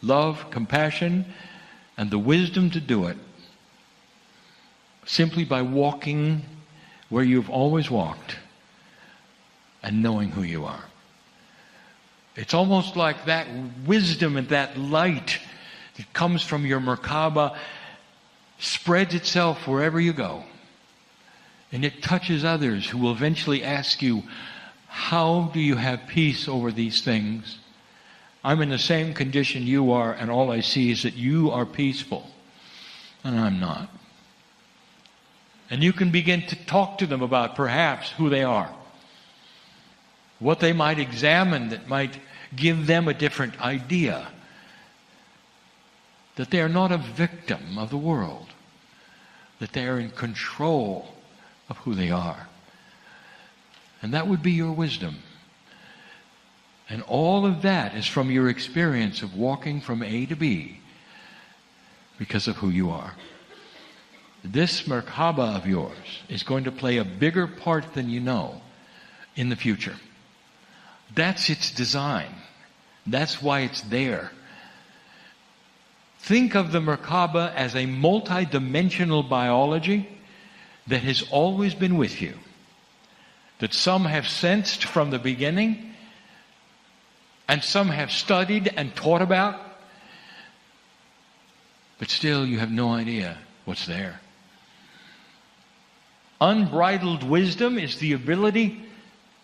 love, compassion, and the wisdom to do it simply by walking where you've always walked and knowing who you are. It's almost like that wisdom and that light that comes from your Merkaba spreads itself wherever you go. And it touches others who will eventually ask you, how do you have peace over these things? I'm in the same condition you are, and all I see is that you are peaceful, and I'm not. And you can begin to talk to them about perhaps who they are, what they might examine that might give them a different idea, that they are not a victim of the world, that they are in control of who they are. And that would be your wisdom. And all of that is from your experience of walking from A to B because of who you are. This Merkaba of yours is going to play a bigger part than you know in the future. That's its design. That's why it's there. Think of the Merkaba as a multi-dimensional biology that has always been with you, that some have sensed from the beginning, and some have studied and taught about, but still you have no idea what's there. Unbridled wisdom is the ability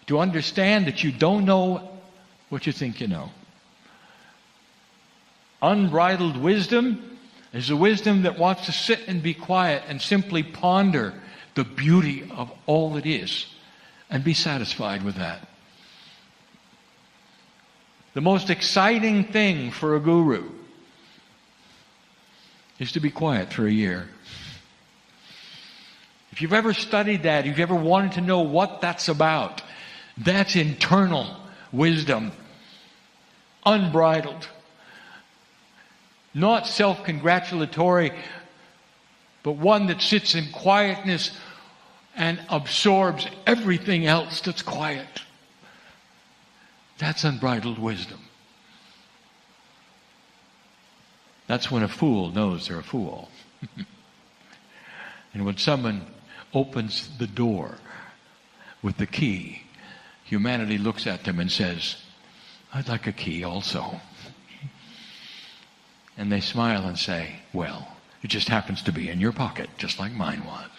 to understand that you don't know what you think you know. Unbridled wisdom is the wisdom that wants to sit and be quiet and simply ponder the beauty of all that is and be satisfied with that. The most exciting thing for a guru is to be quiet for a year. If you've ever studied that, if you've ever wanted to know what that's about, that's internal wisdom, unbridled. Not self-congratulatory, but one that sits in quietness and absorbs everything else that's quiet. That's unbridled wisdom. That's when a fool knows they're a fool. And when someone opens the door with the key, humanity looks at them and says, I'd like a key also. And they smile and say, well, it just happens to be in your pocket, just like mine was.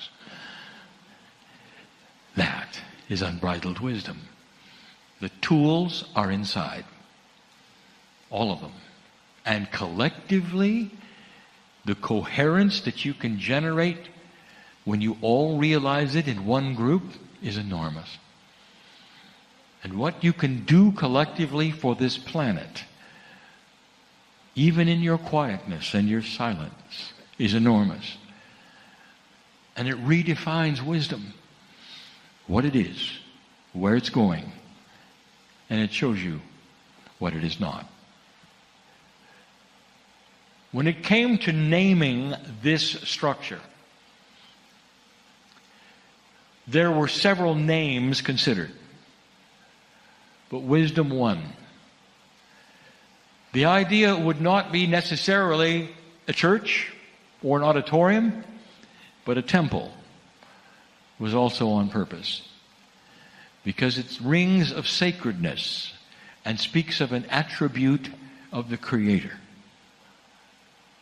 That is unbridled wisdom. The tools are inside. All of them. And collectively, the coherence that you can generate when you all realize it in one group is enormous. And what you can do collectively for this planet, even in your quietness and your silence, is enormous. And it redefines wisdom, what it is, where it's going, and it shows you what it is not. When it came to naming this structure, there were several names considered, but wisdom won. The idea would not be necessarily a church or an auditorium, but a temple was also on purpose, because it rings of sacredness and speaks of an attribute of the Creator.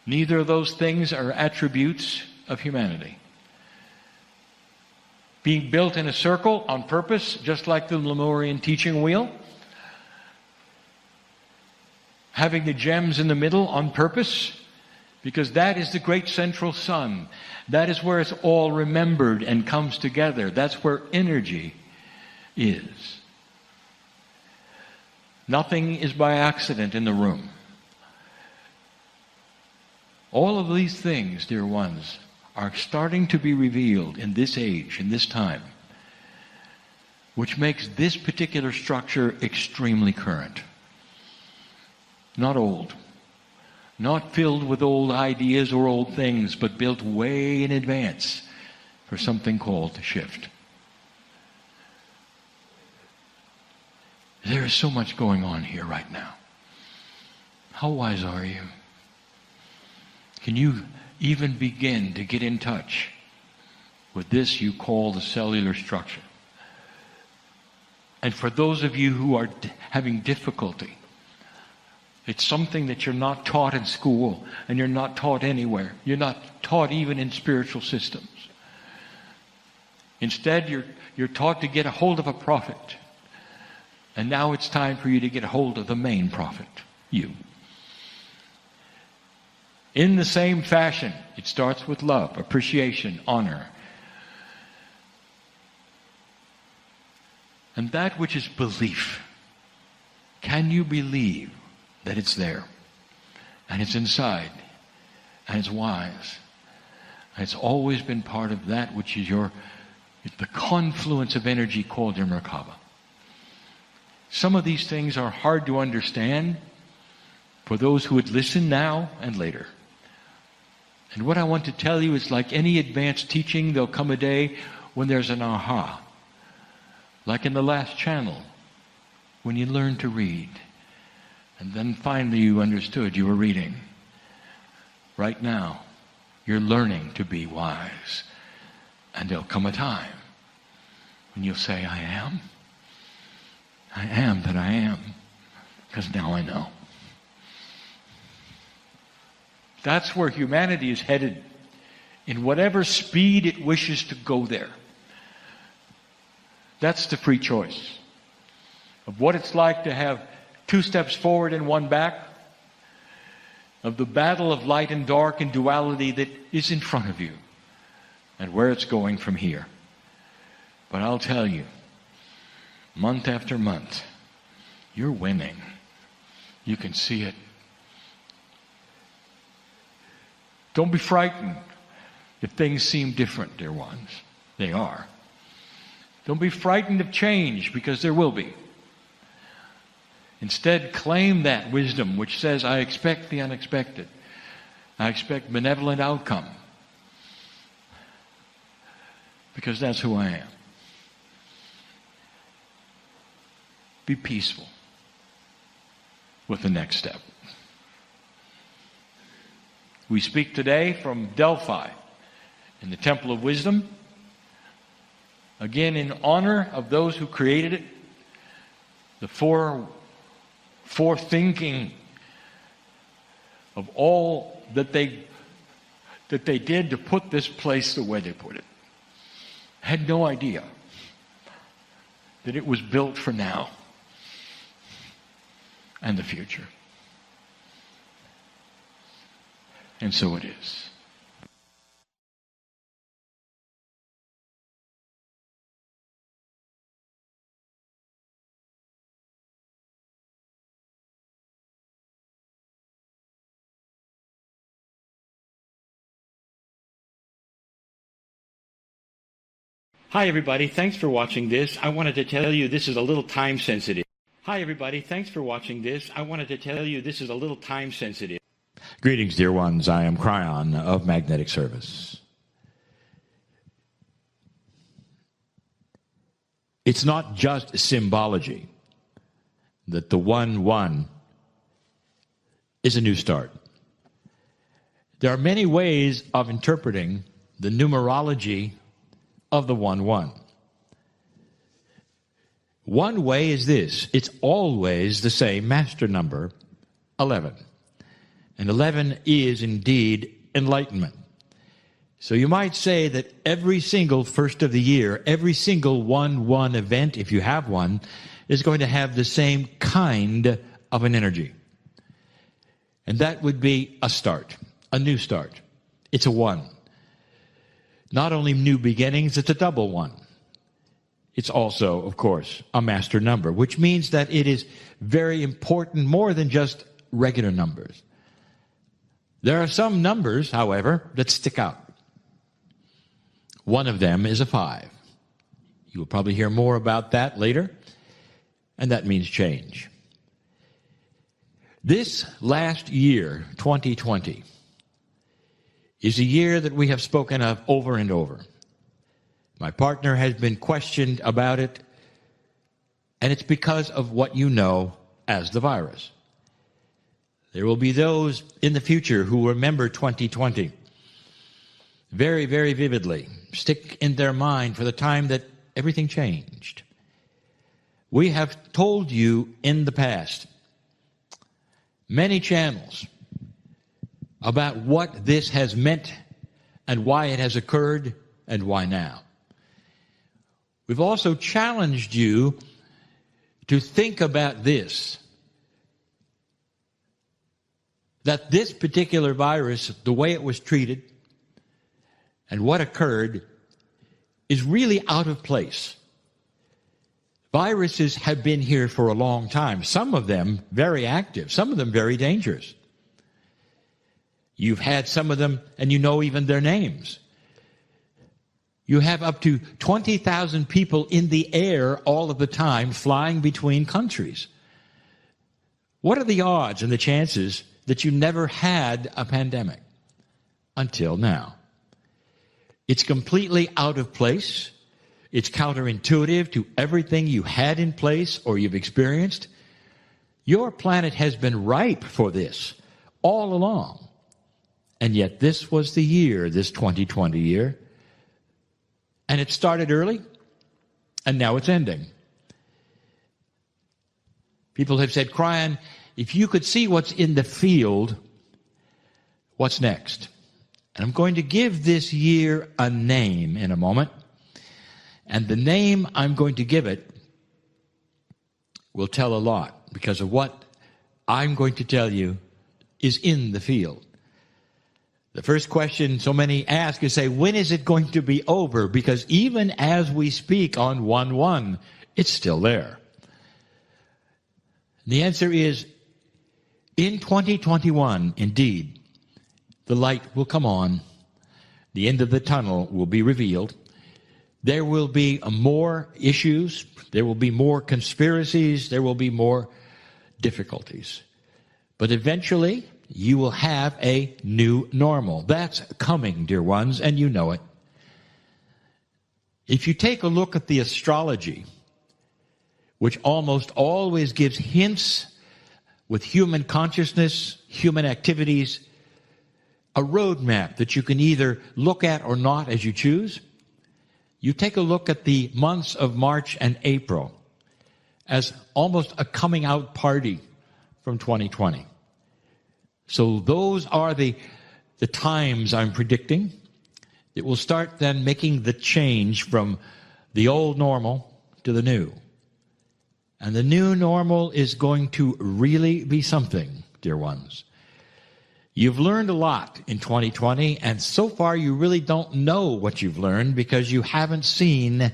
Neither of those things are attributes of humanity. Being built in a circle on purpose, just like the Lemurian teaching wheel. Having the gems in the middle on purpose, because that is the great central sun. That is where it's all remembered and comes together. That's where energy is. Nothing is by accident in the room. All of these things, dear ones, are starting to be revealed in this age, in this time, which makes this particular structure extremely current. Not old. Not filled with old ideas or old things, but built way in advance for something called the shift. There is so much going on here right now. How wise are you? Can you even begin to get in touch with this you call the cellular structure? And for those of you who are having difficulty, it's something that you're not taught in school and you're not taught anywhere. You're not taught even in spiritual systems. Instead, you're taught to get a hold of a prophet. And now it's time for you to get a hold of the main prophet, you. In the same fashion, it starts with love, appreciation, honor. And that which is belief. Can you believe that it's there? And it's inside. And it's wise. And it's always been part of that which is the confluence of energy called your Merkaba. Some of these things are hard to understand for those who would listen now and later. And what I want to tell you is, like any advanced teaching, there'll come a day when there's an aha. Like in the last channel, when you learn to read. And then finally you understood you were reading. Right now, you're learning to be wise. And there'll come a time when you'll say, I am. I am that I am. Because now I know. That's where humanity is headed, in whatever speed it wishes to go there. That's the free choice of what it's like to have 2 steps forward and 1 back, of the battle of light and dark and duality that is in front of you, and where it's going from here. But I'll tell you, month after month, you're winning. You can see it. Don't be frightened if things seem different, dear ones. They are. Don't be frightened of change, because there will be. Instead, claim that wisdom which says, I expect the unexpected. I expect benevolent outcome. Because that's who I am. Be peaceful with the next step. We speak today from Delphi in the Temple of Wisdom, again in honor of those who created it, the forethinking of all that they did to put this place the way they put it. I had no idea that it was built for now and the future. And so it is. Hi everybody, thanks for watching this. I wanted to tell you this is a little time sensitive. Hi everybody, thanks for watching this. I wanted to tell you this is a little time sensitive. Greetings, dear ones. I am Kryon of Magnetic Service. It's not just symbology that the 1-1 is a new start. There are many ways of interpreting the numerology of the 1-1. One way is this: it's always the same master number, 11. And 11 is indeed enlightenment. So you might say that every single first of the year, every single 1-1 event, if you have one, is going to have the same kind of an energy. And that would be a start, a new start. It's a 1. Not only new beginnings, it's a double 1. It's also, of course, a master number, which means that it is very important, more than just regular numbers. There are some numbers, however, that stick out. One of them is a 5. You will probably hear more about that later, and that means change. This last year, 2020, is a year that we have spoken of over and over. My partner has been questioned about it, and it's because of what you know as the virus. There will be those in the future who remember 2020 very, very vividly, stick in their mind for the time that everything changed. We have told you in the past, many channels, about what this has meant and why it has occurred and why now. We've also challenged you to think about this, that this particular virus, the way it was treated and what occurred, is really out of place. Viruses have been here for a long time, some of them very active, some of them very dangerous. You've had some of them, and you know even their names. You have up to 20,000 people in the air all of the time flying between countries. What are the odds and the chances that you never had a pandemic until now? It's completely out of place. It's counterintuitive to everything you had in place or you've experienced. Your planet has been ripe for this all along. And yet this was the year, this 2020 year. And it started early, and now it's ending. People have said, Kryon, if you could see what's in the field, what's next? And I'm going to give this year a name in a moment. And the name I'm going to give it will tell a lot, because of what I'm going to tell you is in the field. The first question so many ask is, say, when is it going to be over? Because even as we speak on 1/1, it's still there. The answer is, in 2021, indeed, the light will come on. The end of the tunnel will be revealed. There will be more issues. There will be more conspiracies. There will be more difficulties. But eventually, you will have a new normal. That's coming, dear ones, and you know it. If you take a look at the astrology, which almost always gives hints with human consciousness, human activities, a roadmap that you can either look at or not as you choose, you take a look at the months of March and April as almost a coming out party from 2020. So those are the times I'm predicting. It will start then making the change from the old normal to the new. And the new normal is going to really be something, dear ones. You've learned a lot in 2020, and so far you really don't know what you've learned because you haven't seen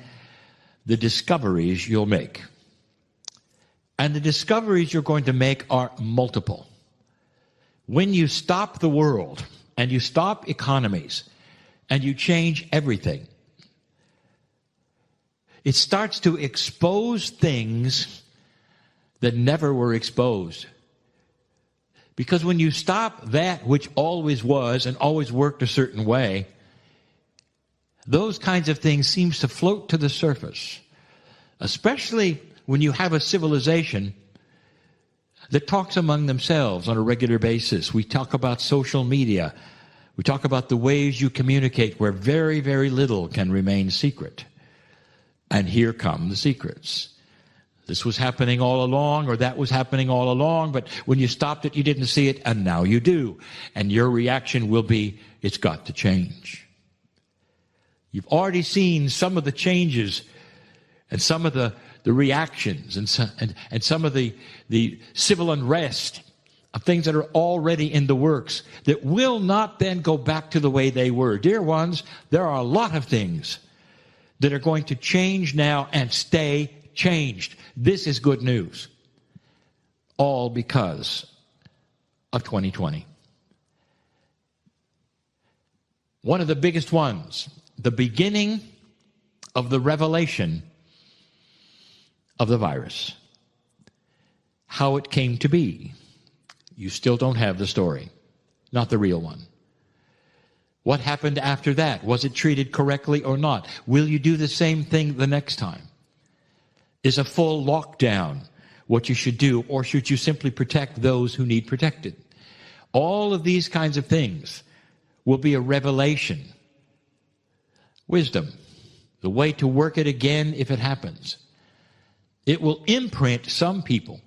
the discoveries you'll make. And the discoveries you're going to make are multiple. When you stop the world and you stop economies and you change everything, it starts to expose things that never were exposed. Because when you stop that which always was and always worked a certain way, those kinds of things seem to float to the surface, especially when you have a civilization that talks among themselves on a regular basis. We talk about social media. We talk about the ways you communicate where very, very little can remain secret. And here come the secrets. This was happening all along, or that was happening all along, but when you stopped it, you didn't see it, and now you do. And your reaction will be, it's got to change. You've already seen some of the changes and some of the reactions and some of the civil unrest of things that are already in the works that will not then go back to the way they were. Dear ones, there are a lot of things that are going to change now and stay changed. This is good news. All because of 2020. One of the biggest ones, the beginning of the revelation of the virus. How it came to be. You still don't have the story. Not the real one. What happened after that? Was it treated correctly or not? Will you do the same thing the next time? Is a full lockdown what you should do, or should you simply protect those who need protected? All of these kinds of things will be a revelation. Wisdom, the way to work it again if it happens. It will imprint some people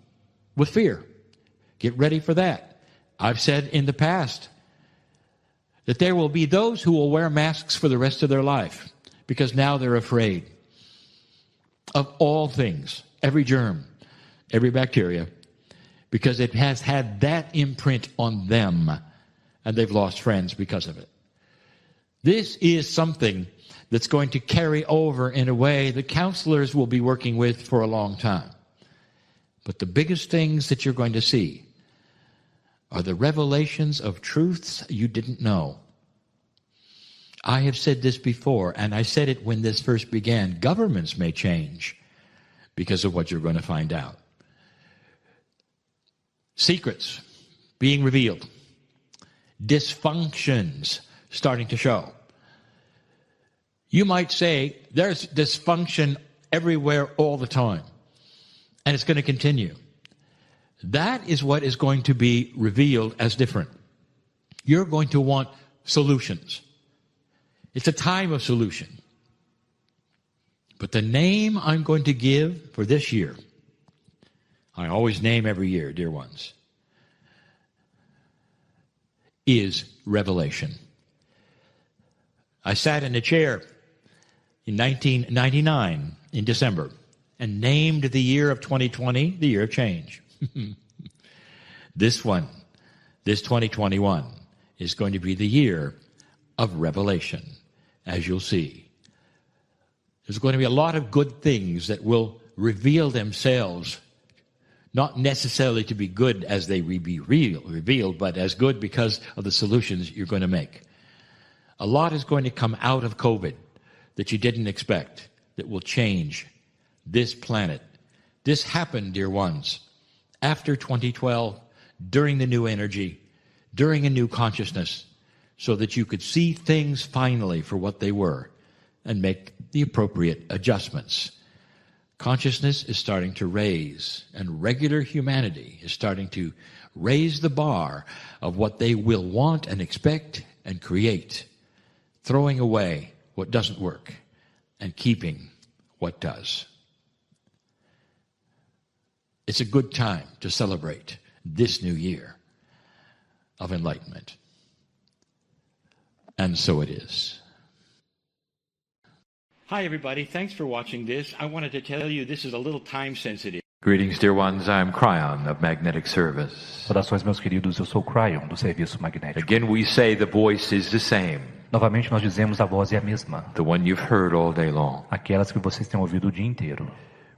with fear. Get ready for that. I've said in the past that there will be those who will wear masks for the rest of their life because now they're afraid of all things, every germ, every bacteria, because it has had that imprint on them, and they've lost friends because of it. This is something that's going to carry over in a way that counselors will be working with for a long time. But the biggest things that you're going to see are the revelations of truths you didn't know. I have said this before, and I said it when this first began. Governments may change because of what you're going to find out. Secrets being revealed. Dysfunctions starting to show. You might say there's dysfunction everywhere all the time, and it's going to continue. That is what is going to be revealed as different. You're going to want solutions. It's a time of solution. But the name I'm going to give for this year, I always name every year, dear ones, is revelation. I sat in a chair in 1999 in December and named the year of 2020 the year of change. This 2021, is going to be the year of revelation, as you'll see. There's going to be a lot of good things that will reveal themselves, not necessarily to be good as they be revealed, but as good because of the solutions you're going to make. A lot is going to come out of COVID that you didn't expect, that will change this planet. This happened, dear ones, after 2012, during the new energy, during a new consciousness, so that you could see things finally for what they were and make the appropriate adjustments. Consciousness is starting to raise, and regular humanity is starting to raise the bar of what they will want and expect and create, throwing away what doesn't work and keeping what does. It's a good time to celebrate this new year of enlightenment. And so it is. Hi, everybody. Thanks for watching this. I wanted to tell you this is a little time sensitive. Greetings, dear ones. I'm Kryon of Magnetic Service. Saudações, meus queridos. Eu sou Kryon, do Serviço Magnético. Again, we say the voice is the same. Novamente, nós dizemos a voz é a mesma. The one you've heard all day long. Aquelas que vocês têm ouvido o dia inteiro.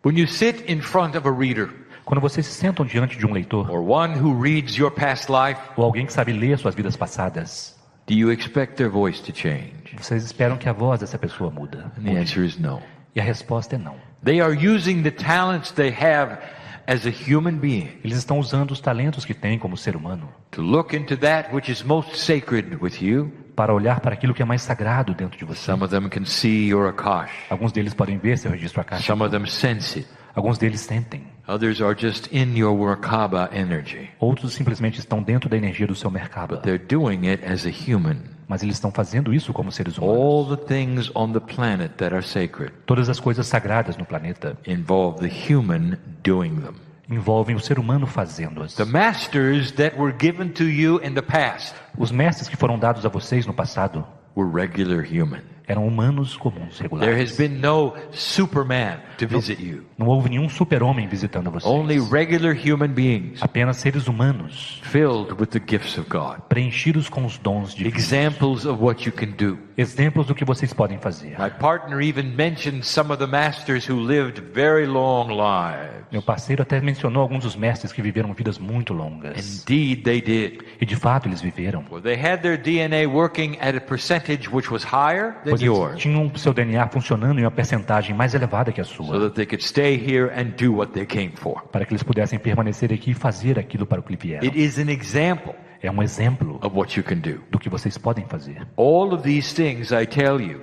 When you sit in front of a reader, Quando vocês se sentam diante de um leitor, or one who reads your past life, ou alguém que sabe ler suas vidas passadas, do you expect their voice to change? vocês esperam que a voz dessa pessoa muda? And the answer is no. E a resposta é não. They are using the talents they have as a human being Eles estão usando os talentos que têm como ser humano to look into that which is most sacred with you. para olhar para aquilo que é mais sagrado dentro de você. Some of them can see your Akash. Alguns deles podem ver seu registro Akash. Some of them sense it. Alguns deles sentem. Others are just in your Merkaba energy. Outros simplesmente estão dentro da energia do seu Merkaba. They're doing it as a human. Mas eles estão fazendo isso como seres humanos. All the things on the planet that are sacred Todas as coisas sagradas no planeta involve the human doing them. envolvem o ser humano fazendo-as. The masters that were given to you in the past Os mestres que foram dados a vocês no passado were regular human. eram humanos comuns, There regulares. has been no Superman to visit you. Não houve nenhum super-homem visitando vocês. Only regular human beings Apenas seres humanos, filled with the gifts of God. preenchidos com os dons de Deus. Examples of what you can do. Exemplos do que vocês podem fazer. My partner even mentioned some of the masters who lived very long lives. Meu parceiro até mencionou alguns dos mestres que viveram vidas muito longas. Indeed, they did. E de fato eles viveram. Well, they had their DNA working at a percentage which was higher than Pois eles yours, tinham seu DNA funcionando em uma percentagem mais elevada que a so sua. that they could stay here and do what they came for. Para que eles pudessem permanecer aqui e fazer aquilo para o que vieram. It is an example É um exemplo of what you can do. do que vocês podem fazer. All of these things I tell you,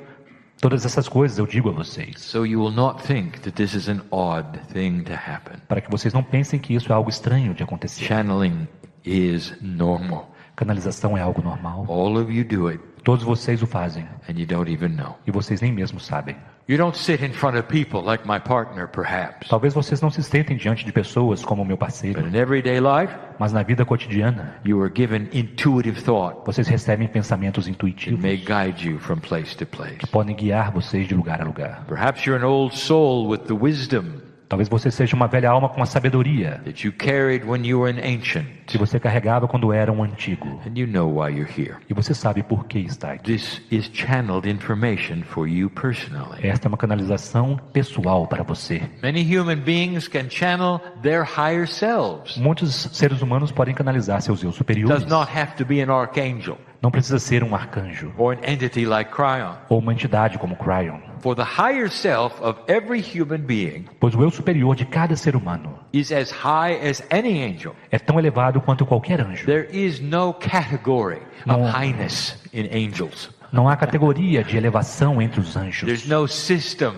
Todas essas coisas eu digo a vocês. so you will not think that this is an odd thing to happen. Para que vocês não pensem que isso é algo estranho de acontecer. Channeling is normal. Canalização é algo normal. All of you do it, Todos vocês o fazem. and you don't even know. E vocês nem mesmo sabem. You don't sit in front of people like my partner, perhaps. Talvez vocês não se sentem diante de pessoas como o meu parceiro. But in everyday life, Mas na vida cotidiana, you are given intuitive thought. vocês recebem pensamentos It intuitivos may guide you from place to place. que podem guiar vocês de lugar a lugar. Perhaps you're an old soul with the wisdom Talvez você seja uma velha alma com a sabedoria that you carried when you were an ancient, que você carregava quando era um antigo. and you know why you're here. E você sabe por que está aqui. This is channeled information for you personally. Esta é uma canalização pessoal para você. Many human beings can channel their higher selves. Muitos seres humanos podem canalizar seus eu superiores. Does not have to be an archangel Não precisa ser um arcanjo or an entity like Kryon. ou uma entidade como Kryon. For the higher self of every human being Pois o eu superior de cada ser humano is as high as any angel. é tão elevado quanto qualquer anjo. There is no category of No. highness in angels. Não há categoria de elevação entre os anjos. There's no system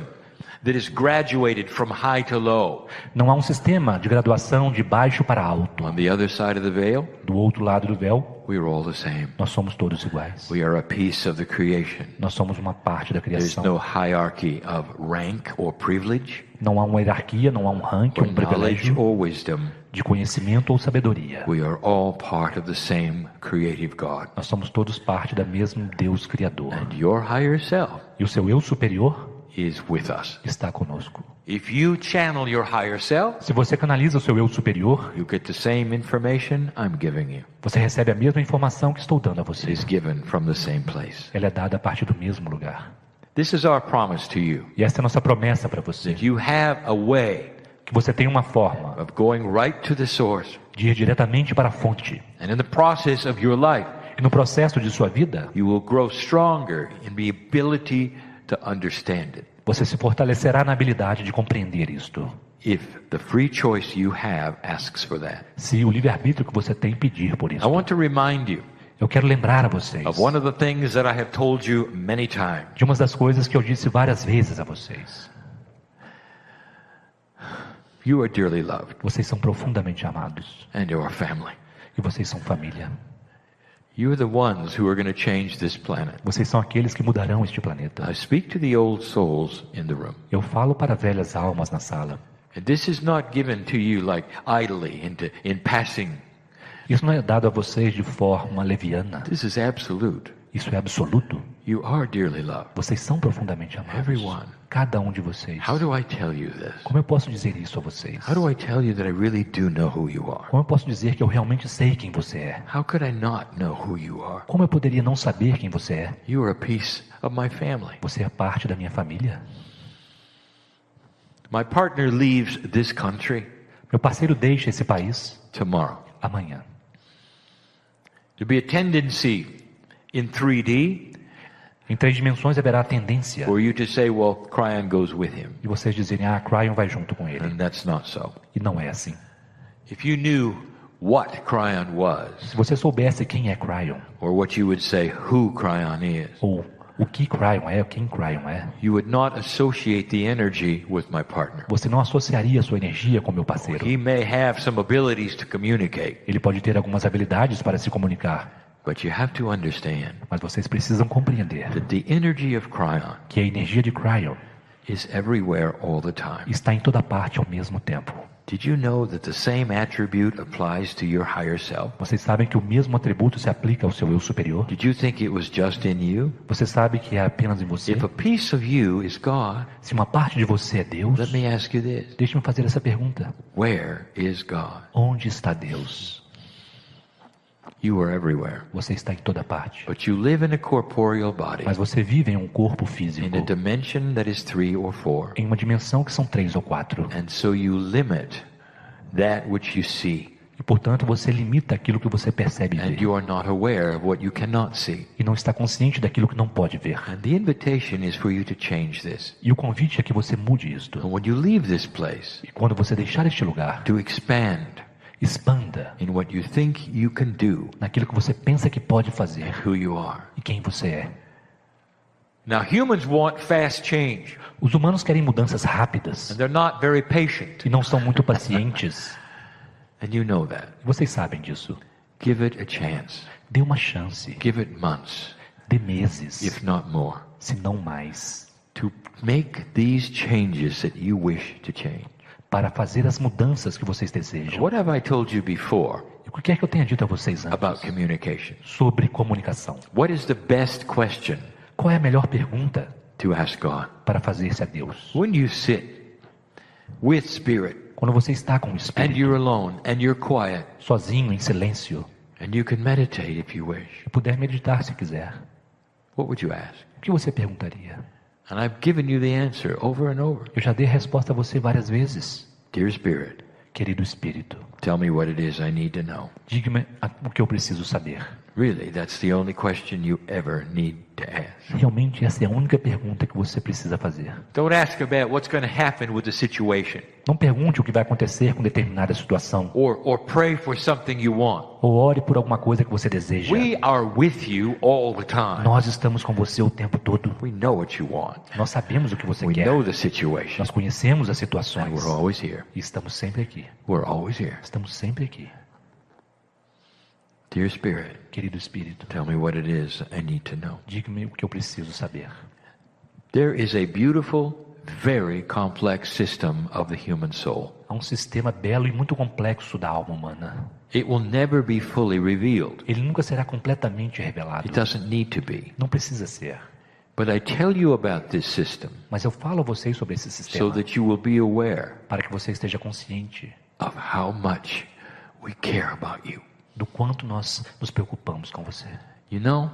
that is graduated from high to low. Não há um sistema de graduação de baixo para alto. On the other side of the veil, Do outro lado do véu, we are all the same. nós somos todos iguais. We are a piece of the creation. Nós somos uma parte da There's criação. no hierarchy of rank or privilege, Não há uma hierarquia, não há um ranking, or um knowledge privilégio or wisdom. de conhecimento ou sabedoria. We are all part of the same creative God. Nós somos todos parte da mesma Deus Criador. And your higher self E o seu eu superior is with us. está conosco. If you channel your higher self, Se você canaliza o seu eu superior, you get the same information I'm giving you. você recebe a mesma informação que estou dando a It você. is given from the same place. Ela é dada a partir do mesmo lugar. This is our promise to you, E essa é a nossa promessa para você. that you have a way Que você tem uma forma of going right to the source. de ir diretamente para a fonte. And in the process of your life, E no processo de sua vida, you will grow stronger in the ability to understand it. você se fortalecerá na habilidade de compreender isto. If the free choice you have asks for that. Se o livre-arbítrio que você tem pedir por I isso. want to remind you Eu quero lembrar a vocês of one of the things that I have told you many times. de uma das coisas que eu disse várias vezes a vocês. You are dearly loved, Vocês são profundamente amados. and you are family. E vocês são família. You are the ones who are going to change this planet. Vocês são aqueles que mudarão este planeta. I speak to the old souls in the room. Eu falo para velhas almas na sala. And this is not given to you like idly in passing. Isso não é dado a vocês de forma leviana. This is absolute. Isso é absoluto. You are dearly loved. Vocês são profundamente amados. Everyone. Cada um de vocês. How do I tell you this? Como eu posso dizer isso a vocês? How do I tell you that I really do know who you are? Como eu posso dizer que eu realmente sei quem você é? How could I not know who you are? Como eu poderia não saber quem você é? You are a piece of my family. Você é parte da minha família. My partner leaves this country Meu parceiro deixa esse país tomorrow. amanhã. There'll be a tendency in 3D Em 3 dimensões haverá a tendência for you to say, well, Kryon goes with him. de vocês dizerem, Kryon vai junto com ele. And that's not so. E não é assim. If you knew what Kryon was, Se você soubesse quem é Kryon, or what you would say who Kryon is, ou o que Kryon é, quem Kryon é, you would not associate the energy with my partner. você não associaria a sua energia com meu parceiro. He may have some abilities to communicate, Ele pode ter algumas habilidades para se comunicar, but you have to understand mas vocês precisam compreender that the energy of Kryon que a energia de Kryon is everywhere all the time. está em toda parte ao mesmo tempo. Did you know that the same attribute applies to your higher self? Vocês sabem que o mesmo atributo se aplica ao seu eu superior? Did you think it was just in you? Você sabe que é apenas em você? If a piece of you is God, Se uma parte de você é Deus, let me ask you this. deixe-me fazer essa pergunta. Where is God? Onde está Deus? You are everywhere. Você está em toda parte. But you live in a corporeal body, Mas você vive em um corpo físico, in a dimension that is 3 or 4. em uma dimensão que são 3 ou 4. And so you limit that which you see. E, portanto, você limita aquilo que você percebe And ver. you are not aware of what you cannot see. E não está consciente daquilo que não pode ver. And the invitation is for you to change this. E o convite é que você mude isto. And when you leave this place, E quando você deixar este lugar, to expand expanda in what you think you can do naquilo que você pensa que pode fazer and who you are. e quem você é. Now humans want fast change, Os humanos querem mudanças rápidas and they're not very patient. e não são muito pacientes. And you know that. Vocês sabem disso. Give it a chance. Dê uma chance. Give it months, Dê meses, if not more, se não mais, to make these changes that you wish to change. para fazer as mudanças que vocês desejam. What have I told you before E o que é que eu tenho dito a vocês antes about communication? sobre comunicação? What is the best question Qual é a melhor pergunta to ask God? para fazer-se a Deus? When you sit with Spirit Quando você está com o and Espírito, you're alone and you're quiet sozinho, em silêncio, and you can meditate if you wish, e puder meditar se quiser, what would you ask? o que você perguntaria? And I've given you the answer over and over. Eu já dei a resposta a você várias vezes. Dear Spirit, Querido Espírito, tell me what it is I need to know. diga-me o que eu preciso saber. Really, that's the only question you ever need to ask. Realmente essa é a única pergunta que você precisa fazer. Don't ask about what's going to happen with the situation, Não pergunte o que vai acontecer com determinada situação, or pray for something you want. ou ore por alguma coisa que você deseja. We are with you all the time. Nós estamos com você o tempo todo. We know what you want. Nós sabemos o que você We quer. know the situation. Nós conhecemos as And situações. we're always here. E estamos sempre aqui. We're always here. Estamos sempre aqui. Dear Spirit, Querido Espírito, tell me what it is I need to know. diga-me o que eu preciso saber. There is a beautiful, very complex system of the human soul. Há um sistema belo e muito complexo da alma humana. It will never be fully revealed. Ele nunca será completamente revelado. It doesn't need to be. Não precisa ser. But I tell you about this system Mas eu falo a vocês sobre esse so sistema that you will be aware para que você esteja consciente of how much we care about you. do quanto nós nos preocupamos com você. You know,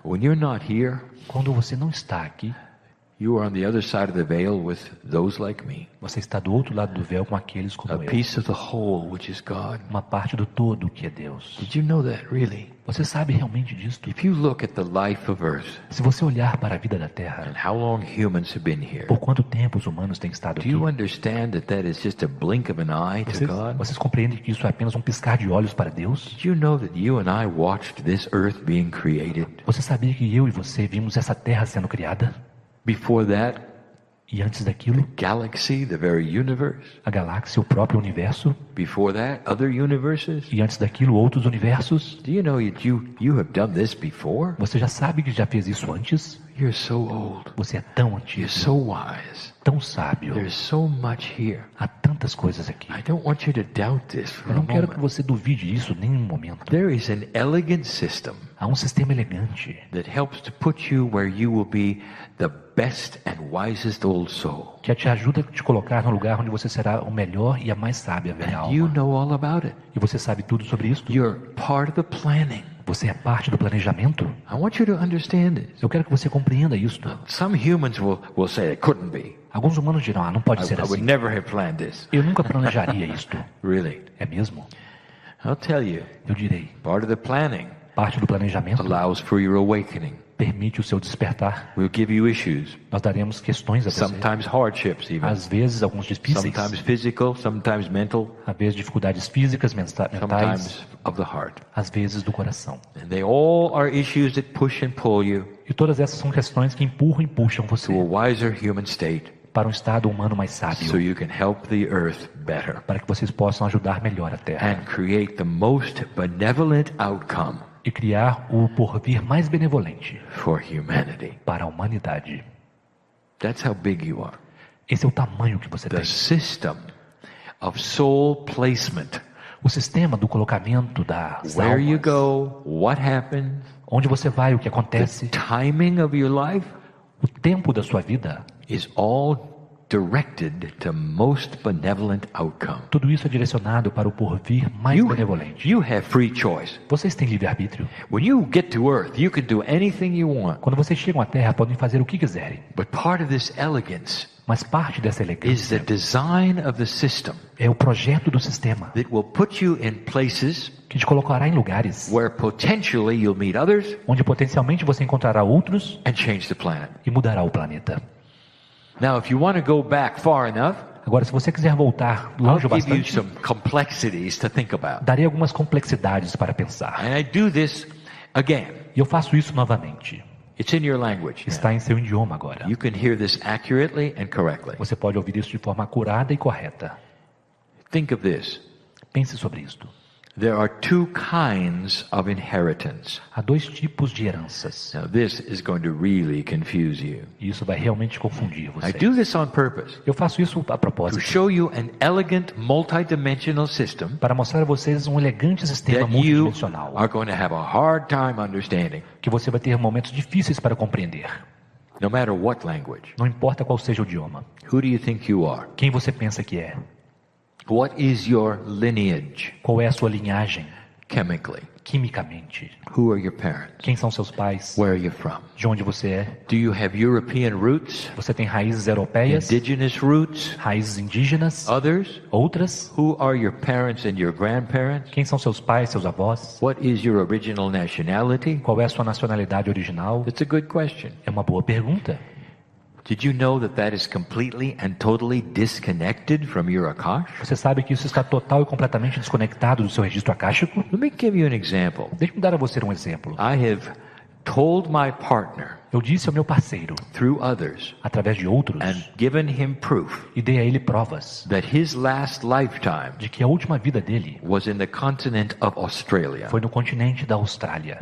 when you're not here, Quando você não está aqui, you are on the other side of the veil with those like me. você está do outro lado do véu com aqueles como A eu. piece of the whole, which is God. Uma parte do todo que é Deus. Did you know that, really? Você sabe realmente disto? If you look at the life of Earth Se você olhar para a vida da Terra, and how long humans have been here, por quanto tempo os humanos têm estado do aqui? you understand that that is just a blink of an eye to God? Vocês compreendem que isso é apenas um piscar de olhos para Deus? Did you know that you and I watched this earth being created? Você sabia que eu e você vimos essa Terra sendo criada? Before that, E antes daquilo, galaxy, the very universe. a galáxia, o próprio universo? Before that, other universes. E antes daquilo, outros universos? Do you know that you have done this before? Você já sabe que já fez isso antes? You're so old. Você é tão You're antigo, so wise. tão sábio. There's so much here. Há tantas coisas aqui. I don't want you to doubt this for Eu a não quero que moment. você duvide isso em nenhum momento. There is an elegant system Há um sistema elegante that helps to put you where you will be the best and wisest old soul. que te ajuda a te colocar no lugar onde você será o melhor e a mais sábia velha You alma. know all about it. E você sabe tudo sobre isso? You're part of the planning. Você é parte do planejamento? I want you to understand this. Eu quero que você compreenda isto. Some humans will say it couldn't be. Alguns humanos dirão, não pode ser I would assim. never have planned this. Eu nunca planejaria isto. Really? É mesmo? I'll tell you. Eu direi, Part of the planning parte do planejamento allows for your awakening. permite o seu despertar. We'll give you issues, Nós daremos questões a você. sometimes hardships even. Às vezes, alguns difíceis. Sometimes physical, sometimes mental, Às vezes, dificuldades físicas, mentais. sometimes of the heart. Às vezes, do coração. And they all are issues that push and pull you E todas essas são questões que empurram e puxam você to a wiser human state para um estado humano mais sábio. so you can help the earth better Para que vocês possam ajudar melhor a Terra. and create the most benevolent outcome E criar o porvir mais benevolente for humanity. para a humanidade. That's how big you are. Esse é o tamanho que você The tem. system of soul placement. O sistema do colocamento das Where you almas. go, what happens, Onde você vai, o que the acontece, timing of your life o tempo da sua vida. is all directed to most benevolent outcome. Tudo isso é direcionado para o porvir mais benevolente. You have free choice. Vocês têm livre-arbítrio. When you get to earth, you can do anything you want. Quando vocês chegam à Terra, podem fazer o que quiserem. But part of this elegance Mas parte dessa is the elegância design of the system é o projeto do sistema that will put you in places que te colocará em lugares where potentially you'll meet others onde potencialmente você encontrará outros and change the planet. e mudará o planeta. Now, if you want to go back far enough, Agora, se você quiser voltar I'll longe o give you bastante, some complexities to think about. darei algumas complexidades para pensar. And I do this again. E eu faço isso novamente. It's in your language. now. Está em seu idioma agora. You can hear this accurately and correctly. Você pode ouvir isso de forma acurada e correta. Think of this. Pense sobre isto. There are two kinds of inheritance. Há dois tipos de heranças. Now this is going to really confuse you. E isso vai realmente confundir I você. do this on purpose Eu faço isso a to propósito, show you an elegant multidimensional system para mostrar a vocês um elegante sistema that you multidimensional, are going to have a hard time understanding, que você vai ter momentos difíceis para compreender. no matter what language. Não importa qual seja o idioma. Who do you think you are? Quem você pensa que é? What is your lineage Qual é a sua linhagem, chemically? quimicamente? Who are your parents? Quem são seus pais? Where are you from? De onde você é? Do you have European roots? Você tem raízes europeias, Indigenous roots? raízes indígenas, Others? outras? Who are your parents and your grandparents? Quem são seus pais, seus avós? What is your original nationality? Qual é a sua nacionalidade original? That's a good question. É uma boa pergunta. Did you know that is completely and totally disconnected from your Akash? Você sabe que isso está total e completamente desconectado do seu registro akáshico? Let me give you an example. Deixe-me dar a você um exemplo. I have told my partner Eu disse ao meu parceiro, through others através de outros, and given him proof e dei a ele provas that his last lifetime de que a última vida dele was in the continent of Australia. foi no continente da Austrália.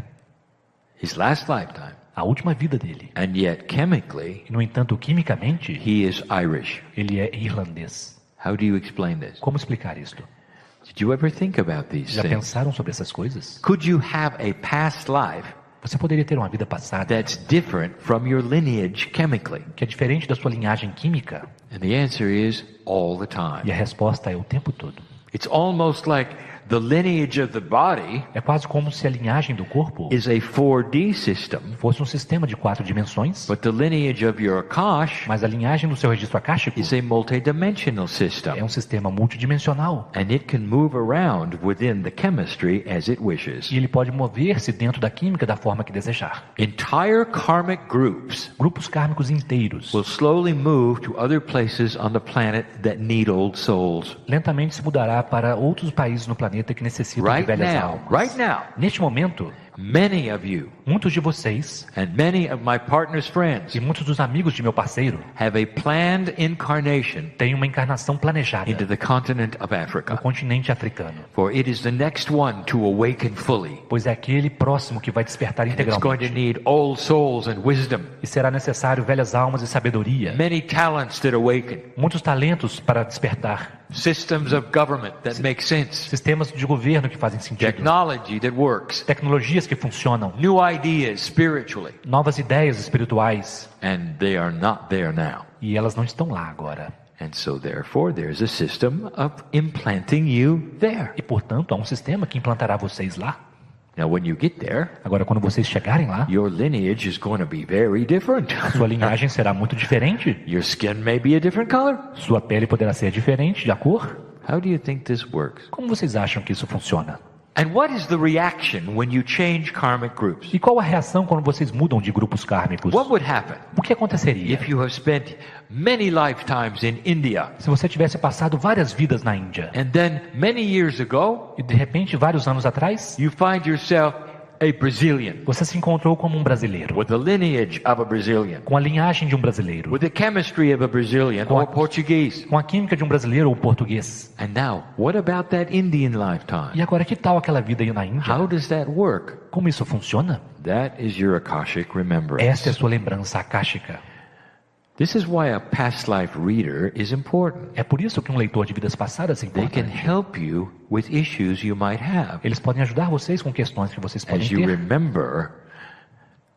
His last lifetime. A última vida dele. And yet chemically, E, no entanto, quimicamente, he is Irish. ele é irlandês. How do you explain this? Como explicar isto? Did you ever think about these Já things? pensaram sobre essas coisas? Could you have a past life Você poderia ter uma vida passada that's different from your lineage chemically? que é diferente da sua linhagem química? And the answer is all the E time. a resposta é o tempo todo. It's almost like the lineage of the body É quase como se a linhagem do corpo is a 4D system, fosse um sistema de 4 dimensões, but the lineage of your Akash mas a linhagem do seu registro akáshico is a multidimensional é system. um sistema multidimensional. And it can move around within the chemistry as it wishes. E ele pode mover-se dentro da química da forma que desejar. Entire karmic groups Grupos kármicos inteiros will slowly move to other places on the planet that need old souls. lentamente se mudará para outros países no planeta que necessitam de Right velhas now, almas. right now, Neste momento, many of you muitos de vocês and many of my partner's friends e muitos dos amigos de meu parceiro have a planned incarnation têm uma encarnação planejada into the continent of no Africa. continente africano, For it is the next one to awaken fully. pois é aquele próximo que vai despertar It's going to integralmente. need old souls and wisdom. E será necessário velhas almas e sabedoria, Many talents that awaken. muitos talentos para despertar, Systems of government that make sense. sistemas de governo que fazem sentido, Technology that works. tecnologias que funcionam, New ideas spiritually. novas ideias espirituais, And they are not there now. e elas não estão lá agora. And so therefore there's a system of implanting you there. E portanto, há um sistema que implantará vocês lá. Now when you get there, Agora, quando vocês chegarem lá, your lineage is going to be very different. sua linhagem será muito diferente. Your skin may be a different color. Sua pele poderá ser diferente de cor. How do you think this works? Como vocês acham que isso funciona? And what is the reaction when you change karmic groups? E qual a reação quando vocês mudam de grupos kármicos? What would happen O que aconteceria if you have spent many lifetimes in India se você tivesse passado várias vidas na Índia and then many years ago e de repente, vários anos atrás, you find yourself a Brazilian você se encontrou como um brasileiro, with the lineage of a Brazilian, com a linhagem de um brasileiro, with the chemistry of a Brazilian or Portuguese? com a química de um brasileiro ou português? And now, what about that Indian lifetime? E agora, que tal aquela vida aí na Índia? How does that work? Como isso funciona? That is your Akashic remembrance. Esta é a sua lembrança akáshica. This is why a past life reader is important. É por isso que um leitor de vidas passadas é They can importante. help you with issues you might have Eles podem ajudar vocês com questões que vocês podem as you ter, remember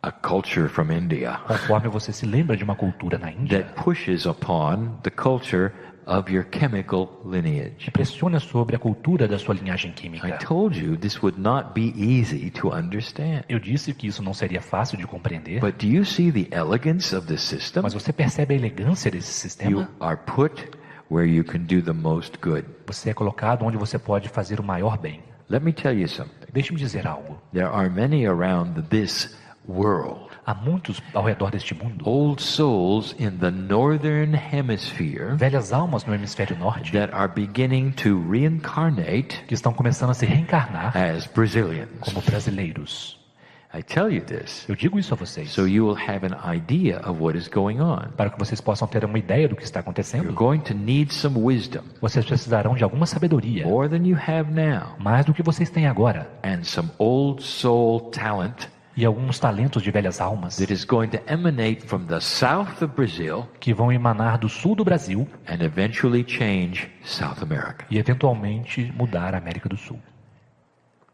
a culture from India conforme você se lembra de uma cultura na Índia that pushes upon the culture of your chemical lineage. que pressiona sobre a cultura da sua linhagem I química. told you this would not be easy to understand. Eu disse que isso não seria fácil de compreender, But do you see the elegance of this system? mas você percebe a elegância desse You sistema? are put where you can do the most good. Você é colocado onde você pode fazer o maior bem. Let me tell you something. Deixe-me dizer algo. There are many around this world, Há muitos ao redor deste mundo, old souls in the northern hemisphere velhas almas no hemisfério norte, that are beginning to reincarnate que estão começando a se reencarnar as Brazilians. como brasileiros. I tell you this Eu digo isso a vocês so you will have an idea of what is going on. para que vocês possam ter uma ideia do que está You're acontecendo. going to need some wisdom, Vocês precisarão de alguma sabedoria, more than you have now, mais do que vocês têm agora, and some old soul talent e alguns talentos de velhas almas that is going to emanate from the south of Brazil que vão emanar do sul do Brasil and eventually change South America. e eventualmente mudar a América do Sul.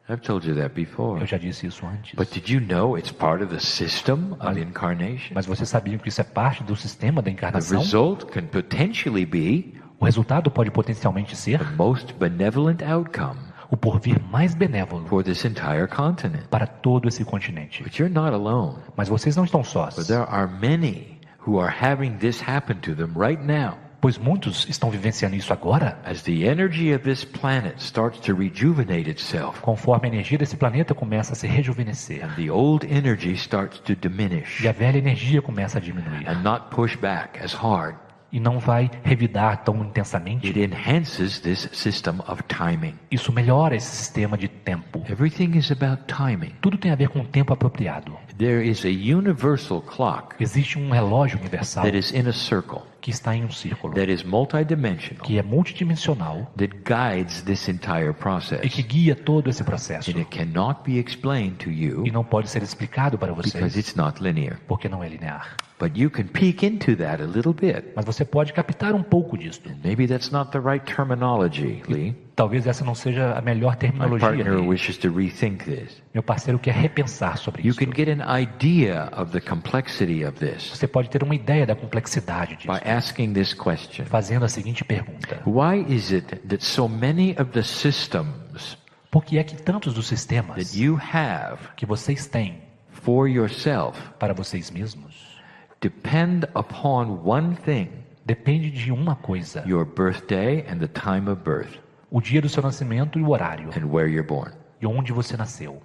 I've told you that before. Eu já disse isso antes. But did you know it's part of the system of incarnation? Mas vocês sabiam que isso é parte do sistema da The encarnação? result can potentially be O resultado pode potencialmente ser the most benevolent outcome o porvir mais benévolo for this entire continent. para todo esse continente. But you're not alone. Mas vocês não estão But sós, there are many who are having this happen to them right now. pois muitos estão vivenciando isso agora. As the energy of this planet starts to rejuvenate itself, Conforme a energia desse planeta começa a se rejuvenescer and the old energy starts to diminish e a velha energia começa a diminuir and not push back as hard, e não vai revidar tão intensamente, it enhances this system of timing. isso melhora esse sistema de tempo. Everything is about timing. Tudo tem a ver com o tempo apropriado. There is a universal clock Existe um relógio universal that is in a circle, que está em um círculo, that is multidimensional, que é multidimensional that guides this entire e process. que guia todo esse processo. And it cannot be explained to E you não pode ser explicado para because vocês, it's not linear. porque não é linear. But you can peek into that a little bit. Mas você pode captar um pouco disto. Maybe that's not the right terminology, Lee. Talvez essa não seja a melhor My terminologia. partner Lee. wishes to rethink this. Meu parceiro quer repensar sobre You isso. can get an idea of the complexity of this Você pode ter uma ideia da complexidade disso, by asking this question. fazendo a seguinte pergunta: Why is it that so many of the systems por que é que tantos dos sistemas that you have que vocês têm for yourself para vocês mesmos depend upon one thing, depende de uma coisa: your birthday and the time of birth o dia do seu nascimento e o horário, and where you're born? e onde você nasceu?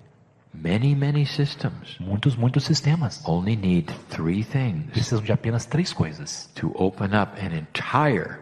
Many systems Muitos sistemas only need three things precisam de apenas três coisas to open up an entire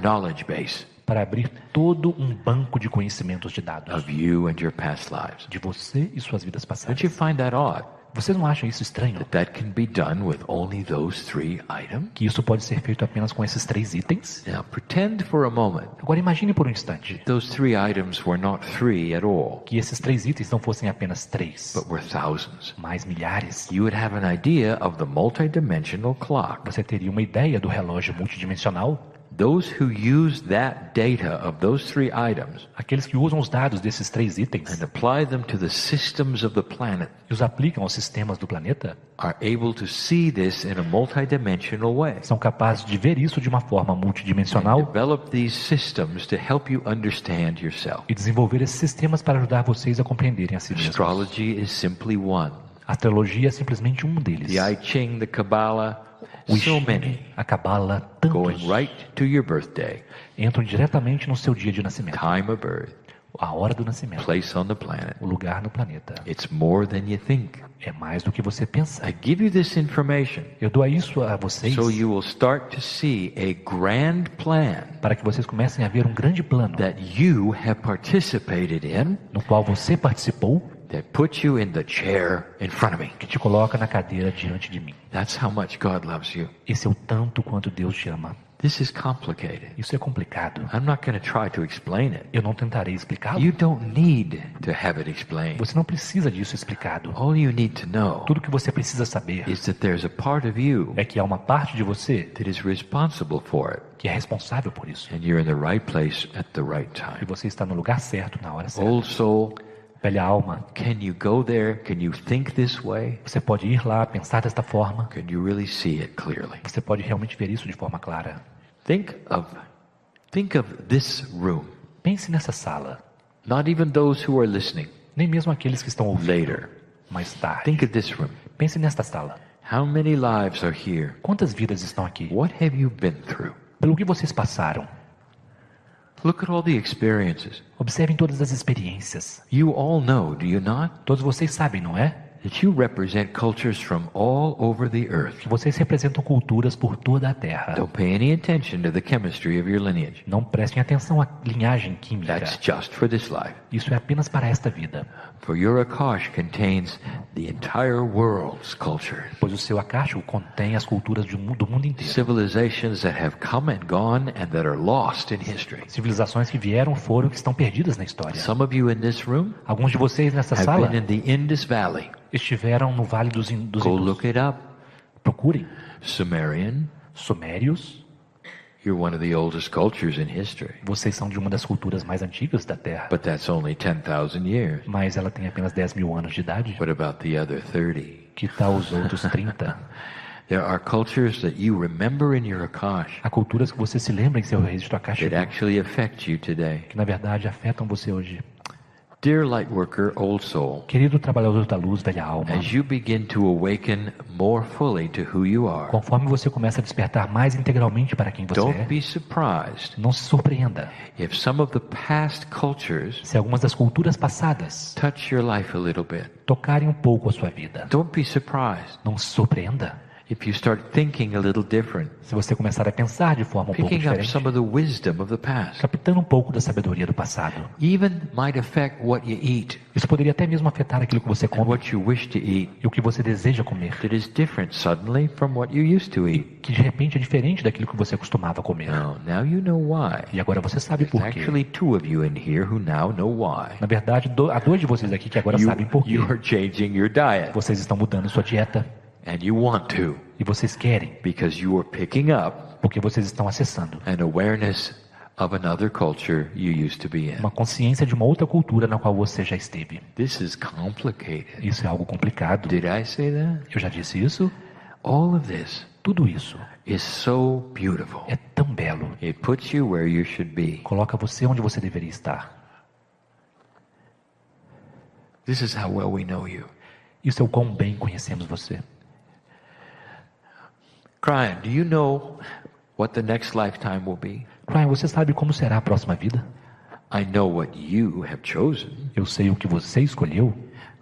knowledge base para abrir todo um banco de conhecimentos de dados of you and your past lives. de você e suas vidas Don't you passadas. find that odd? Vocês não acham isso estranho? That can be done with only those three items? Que isso pode ser feito apenas com esses três itens? Now pretend for a moment Agora imagine por um instante those three items were not three at all, que esses três itens não fossem apenas três, but were thousands. mas milhares. You would have an idea of the multidimensional clock. Você teria uma ideia do relógio multidimensional? Those who use that data of those three items Aqueles que usam os dados desses três itens and apply them to the systems of the planet e os aplicam aos sistemas do planeta are able to see this in a multidimensional way. são capazes de ver isso de uma forma multidimensional Develop these systems to help you understand yourself. e desenvolver esses sistemas para ajudar vocês a compreenderem a si mesmos. Astrology is simply one. A astrologia é simplesmente um deles. The I Ching, the Kabbalah, O so I many Ching, a Cabala, tantos going right to your birthday, entram diretamente no seu dia de nascimento, time of birth, a hora do nascimento, place on the planet. o lugar no planeta. It's more than you think. É mais do que você pensa. I give you this information Eu dou isso a vocês so you will start to see a grand plan para que vocês comecem a ver um grande plano that you have participated in no qual você participou, that puts you in the chair in front of me. que te coloca na cadeira diante de mim. That's how much God loves you. Esse é o tanto quanto Deus te ama. This is complicated. Isso é complicado. I'm not going to try to explain it. Eu não tentarei explicá-lo. You don't need to have it explained. Você não precisa disso explicado. All you need to know Tudo que você precisa saber is that there's a part of you é que há uma parte de você that is responsible for it, que é responsável por isso. and you're in the right place at the right E time. você está no lugar certo, na hora certa. Old soul, Velha alma, can you go there? Can you think this way? você pode ir lá, pensar desta forma. Can you really see it clearly? Você pode realmente ver isso de forma clara. Think of this room. Pense nessa sala. Not even those who are listening Nem mesmo aqueles que estão ouvindo later. mais tarde. Think of this room. Pense nesta sala. How many lives are here? Quantas vidas estão aqui? What have you been through? Pelo que vocês passaram. Look at all the experiences. Observem todas as experiências. You all know, do you not, Todos vocês sabem, não é? that you represent cultures from all over the earth. Que vocês representam culturas por toda a Terra. Don't pay any attention to the chemistry of your lineage. Não prestem atenção à linhagem química. That's just for this life. Isso é apenas para esta vida. For your Akash contains the entire world's culture. Pois o seu Akash contém as culturas do mundo inteiro. Civilizations that have come and gone and that are lost in history. Civilizações que vieram, foram e que estão perdidas na história. Some of you in this room Alguns de vocês nessa have sala been in the Indus Valley. estiveram no Vale dos Go Hindus. look it up. Procurem. Sumerian. Sumérios. You're one of the oldest cultures in history. Vocês são de uma das culturas mais antigas da Terra. But that's only 10,000 years. Mas ela tem apenas 10 mil anos de idade. What about the other 30? Que tal os outros 30? There are cultures that you remember in your Akash Há culturas que você se lembra em seu registro Akash that actually affect you today. que na verdade afetam você hoje. Dear Lightworker, old soul, Querido trabalhador da luz, velha alma, as you begin to awaken more fully to who you are, conforme você começa a despertar mais integralmente para quem você don't é, be surprised não se surpreenda if some of the past cultures se algumas das culturas passadas touch your life a little bit. tocarem um pouco a sua vida. Don't be surprised Não se surpreenda if you start thinking a little different, se você começar a pensar de forma um pouco picking up diferente, some of the wisdom of the past. captando um pouco da sabedoria do passado. Even might affect what you eat Isso poderia até mesmo afetar aquilo que você and come what you wish to eat e o que você deseja comer, that is different suddenly from what you used to eat. que de repente é diferente daquilo que você costumava comer. Now you know why. E agora você sabe There's por quê. actually two of you in here who now know why. Na verdade, há dois de vocês aqui que agora sabem por quê. You are changing your diet, Vocês estão mudando sua dieta and you want to, e vocês querem, because you are picking up porque vocês estão acessando an awareness of another culture you used to be in. uma consciência de uma outra cultura na qual você já esteve. This is complicated. Isso é algo complicado. Did I say that? Eu já disse isso. All of this Tudo isso is so beautiful. é tão belo. It puts you where you should be. Coloca você onde você deveria estar. This is how well we know you. Isso é o quão bem conhecemos você. Kryon, do you know what the next lifetime will be? Kryon, você sabe como será a próxima vida? I know what you have chosen. Eu sei o que você escolheu.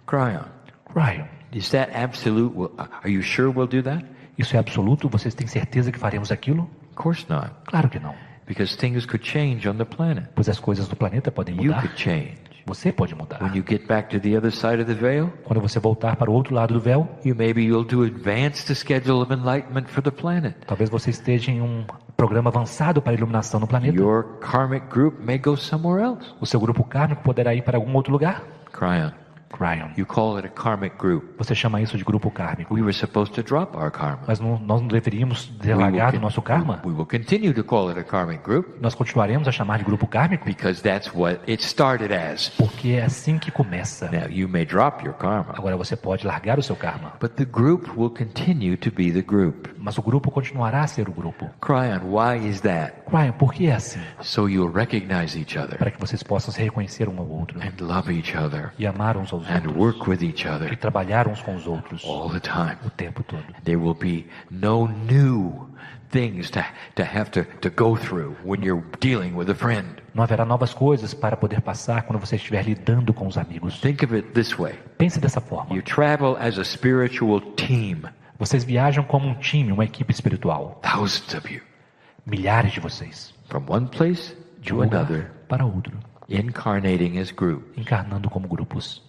Kryon, Kryon, is that absolute? Are you sure we'll do that? isso é absoluto? Vocês têm certeza que faremos aquilo? Of course not. Claro que não. Because things could change on the planet. Pois as coisas do planeta podem You mudar. could change. Você pode mudar. When you get back to the other side of the veil, Quando você voltar para o outro lado do véu, maybe you'll do advance the schedule of enlightenment for the planet. talvez você esteja em um programa avançado para a iluminação no planeta. Your karmic group may go somewhere else. O seu grupo kármico poderá ir para algum outro lugar. Kryon, Kryon, you call it a karmic group. você chama isso de grupo kármico. We were supposed to drop our karma. Mas nós não deveríamos ter largado o nosso karma? We will continue to call it a karmic group Nós continuaremos a chamar de grupo kármico? because that's what it started as. Porque é assim que começa. Now, you may drop your karma, Agora você pode largar o seu karma. but the group will continue to be the group. Mas o grupo continuará a ser o grupo. Kryon, why is that? Kryon, por que é assim? So you'll recognize each other Para que vocês possam se reconhecer um ao outro. and love each other E amar uns aos and outros. work with each E other trabalhar uns com os outros. all the time. O tempo todo. There will be no new things to have to go through when you're dealing with a friend. Não haverá novas coisas para poder passar quando você estiver lidando com os amigos. Think of it this way. Pense dessa forma. You travel as a spiritual team. Vocês viajam como um time, uma equipe espiritual. Thousands of you. Milhares de vocês. From one place De um to lugar another, para outro. incarnating as groups. Encarnando como grupos.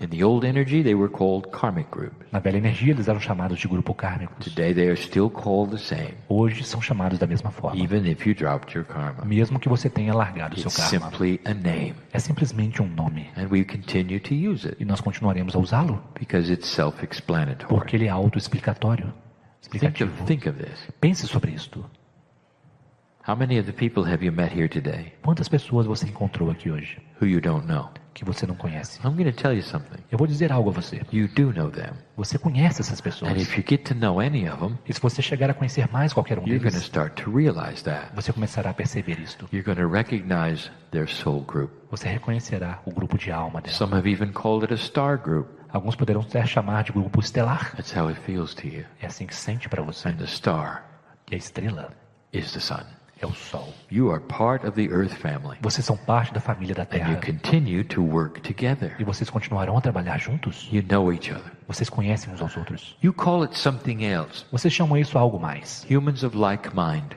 In the old energy, they were called karmic groups. Na velha energia, eles eram chamados de grupo kármicos. Today, they are still called the same, Hoje são chamados da mesma forma. even if you dropped your karma. Mesmo que você tenha largado o seu It's karma. simply a name, É simplesmente um nome. and we continue to use it E nós continuaremos a usá-lo. because it's self-explanatory. Porque ele é autoexplicatório. Explicativo. Think of this. Pense sobre isto. How many of the people have you met here today Quantas pessoas você encontrou aqui hoje who you don't know? que você não conhece? I'm going to tell you something. Eu vou dizer algo a você. You do know them. Você conhece essas pessoas. And if you get to know any of them, E se você chegar a conhecer mais qualquer um you're going to deles, start to realize that. você começará a perceber isto. You're going to recognize their soul group. Você reconhecerá o grupo de alma dela. Some have even called it a star group. Alguns poderão até chamar de grupo estelar. That's how it feels to you. É assim que sente para você. And the star E a estrela is the sun. é o sol. You are part of the earth family. Vocês são parte da família da And you Terra. continue to work together. E vocês continuarão a trabalhar juntos. You know each other. Vocês conhecem uns aos outros. You call it something else. Vocês chamam isso algo mais. Humans of like mind.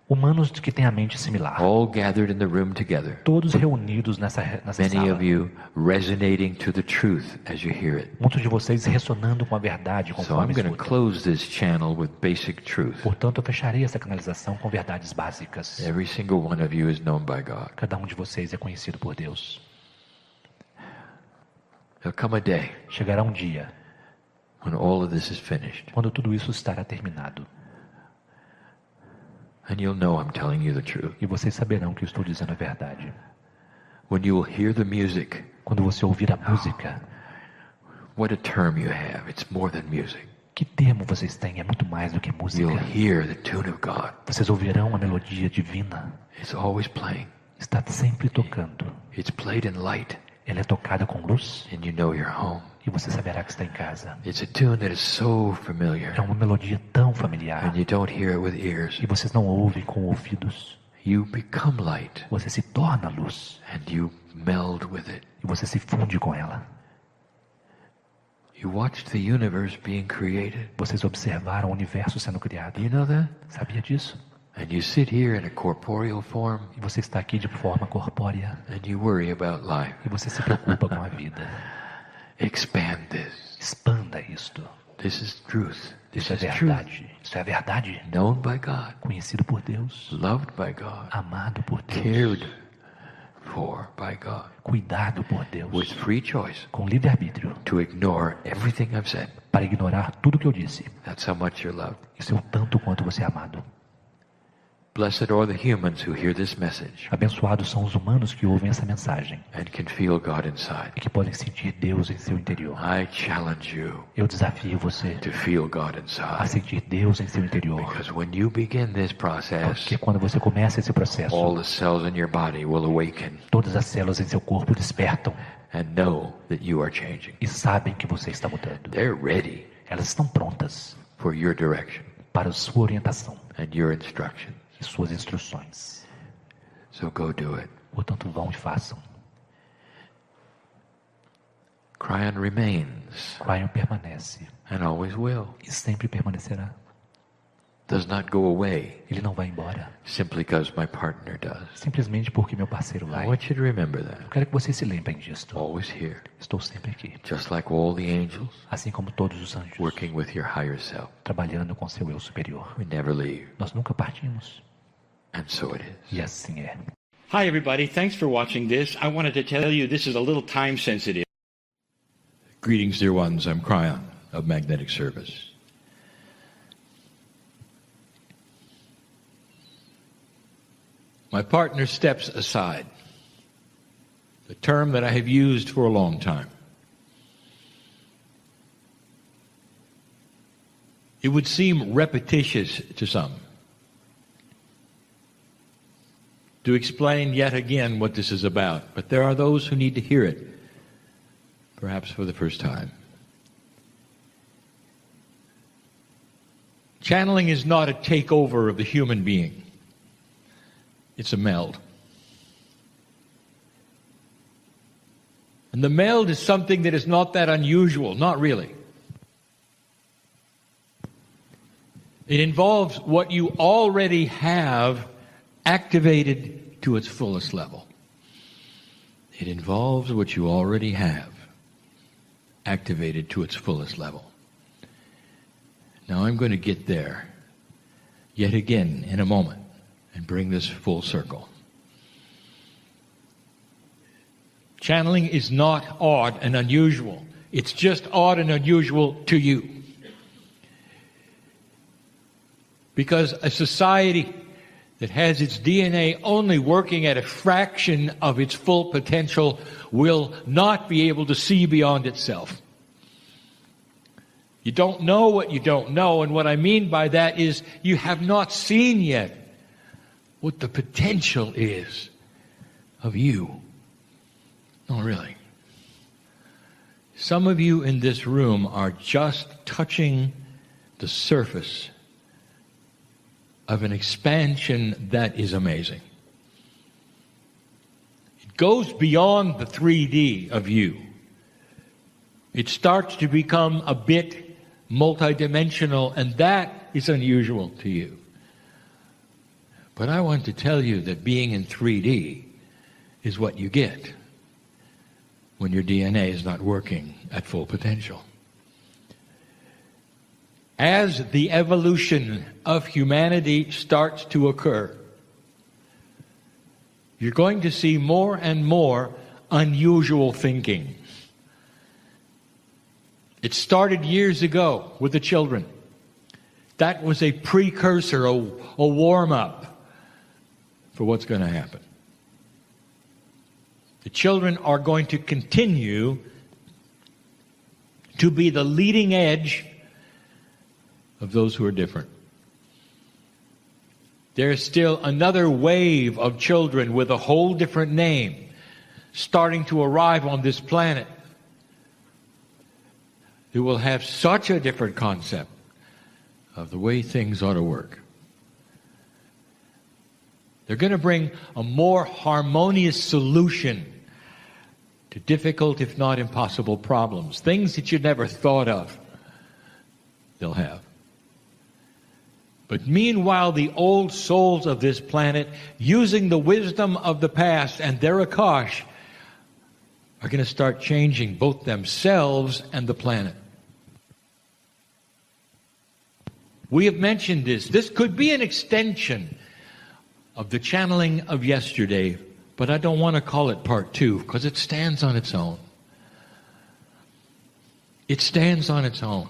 Humanos que têm a mente similar. all gathered in the room together. Todos reunidos nessa Many sala. of you resonating to the truth as you hear it. Muitos de vocês ressonando com a verdade So I'm conforme going to escutam. close this channel with basic truth. Portanto, eu fecharei essa canalização com verdades básicas. Every single one of you is known by God. Cada um de vocês é conhecido por Deus. There'll come a day Chegará um dia when all of this is finished, quando tudo isso estará terminado. and you'll know I'm telling you the truth. E vocês saberão que eu estou dizendo a verdade. When you will hear the music, Quando você ouvir a música, what a term you have. It's more than music. que termo vocês têm? É muito mais do que música. You'll hear the tune of God. Vocês ouvirão a melodia divina. It's always playing. Está sempre tocando. It's played in light, Ela é tocada com luz and you know you're home. e você saberá que está em casa. It's a tune that is so É familiar, uma melodia tão familiar and you don't hear it with ears. e vocês não ouvem com ouvidos. You become light, Você se torna luz and you meld with it. e você se funde com ela. You watch the universe being created. Vocês observaram o universo sendo criado. Do you know that? Sabia disso? And you sit here in a corporeal form, E você está aqui de forma corpórea and you worry about life. e você se preocupa com a vida. Expand this. Expanda isto. This is truth. This Isso é is truth. verdade. Isso é verdade. Known by God, Conhecido por Deus. loved by God, Amado por Deus. cared for by God, Cuidado por Deus. with free choice Com livre-arbítrio. to ignore everything I've said. Para ignorar tudo que eu disse. That's how much you're loved. Isso é o tanto quanto você é amado. Blessed are the humans who hear this message Abençoados são os humanos que ouvem essa mensagem and can feel God inside. e que podem sentir Deus em seu interior. I challenge you Eu desafio você to feel God a inside. sentir Deus em seu interior. Because when you begin this process, Porque quando você começa esse processo, all the cells in your body will awaken todas as células em seu corpo despertam and know that you are changing. e sabem que você está mudando. They're ready Elas estão prontas for your direction para a sua orientação and your instruction. e suas instruções. So go do it. Portanto, vão e façam. Kryon remains Kryon permanece and always will. e sempre permanecerá. Does not go away Ele não vai embora simply because my partner does. simplesmente porque meu parceiro I vai. want you to remember that. Eu quero que vocês se lembrem disto. Always here. Estou sempre aqui, Just like all the angels assim como todos os anjos, working with your higher self. trabalhando com seu eu superior. We never leave. Nós nunca partimos. And so it is. E assim é. Hi, everybody. Thanks for watching this. I wanted to tell you this is a little time sensitive. Greetings, dear ones. I'm Kryon of Magnetic Service. My partner steps aside, the term that I have used for a long time. It would seem repetitious to some to explain yet again what this is about, but there are those who need to hear it, perhaps for the first time. Channeling is not a takeover of the human being. It's a meld. And the meld is something that is not that unusual, not really. It involves what you already have activated to its fullest level. It involves what you already have activated to its fullest level. Now I'm going to get there yet again in a moment and bring this full circle. Channeling is not odd and unusual. It's just odd and unusual to you. Because a society that has its DNA only working at a fraction of its full potential will not be able to see beyond itself. You don't know what you don't know, and what I mean by that is you have not seen yet what the potential is of you. No, really. Some of you in this room are just touching the surface of an expansion that is amazing. It goes beyond the 3D of you. It starts to become a bit multidimensional, and that is unusual to you. But I want to tell you that being in 3D is what you get when your DNA is not working at full potential. As the evolution of humanity starts to occur, you're going to see more and more unusual thinking. It started years ago with the children. That was a precursor, a warm-up for what's going to happen. The children are going to continue to be the leading edge of those who are different. There's still another wave of children with a whole different name starting to arrive on this planet who will have such a different concept of the way things ought to work. They're going to bring a more harmonious solution to difficult, if not impossible, problems. Things that you never thought of, they'll have. But meanwhile, the old souls of this planet, using the wisdom of the past and their Akash, are going to start changing both themselves and the planet. We have mentioned this. This could be an extension of the channeling of yesterday, but I don't want to call it part 2 because it stands on its own. It stands on its own.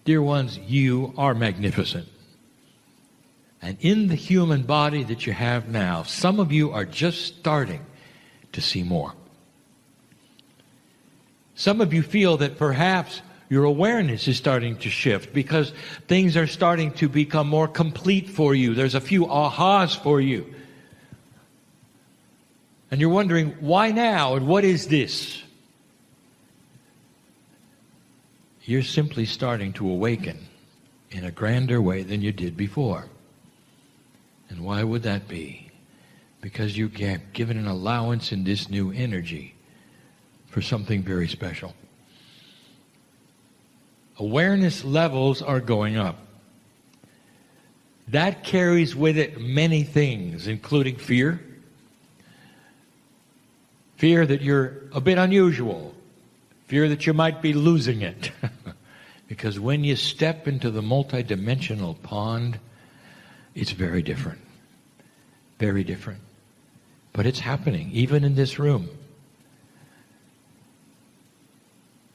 Dear ones, you are magnificent. And in the human body that you have now, some of you are just starting to see more. Some of you feel that perhaps your awareness is starting to shift because things are starting to become more complete for you. There's a few ahas for you. And you're wondering, why now and what is this? You're simply starting to awaken in a grander way than you did before. And why would that be? Because you get given an allowance in this new energy for something very special. Awareness levels are going up. That carries with it many things, including fear. Fear that you're a bit unusual. Fear that you might be losing it. Because when you step into the multidimensional pond, it's very different. Very different. But it's happening, even in this room.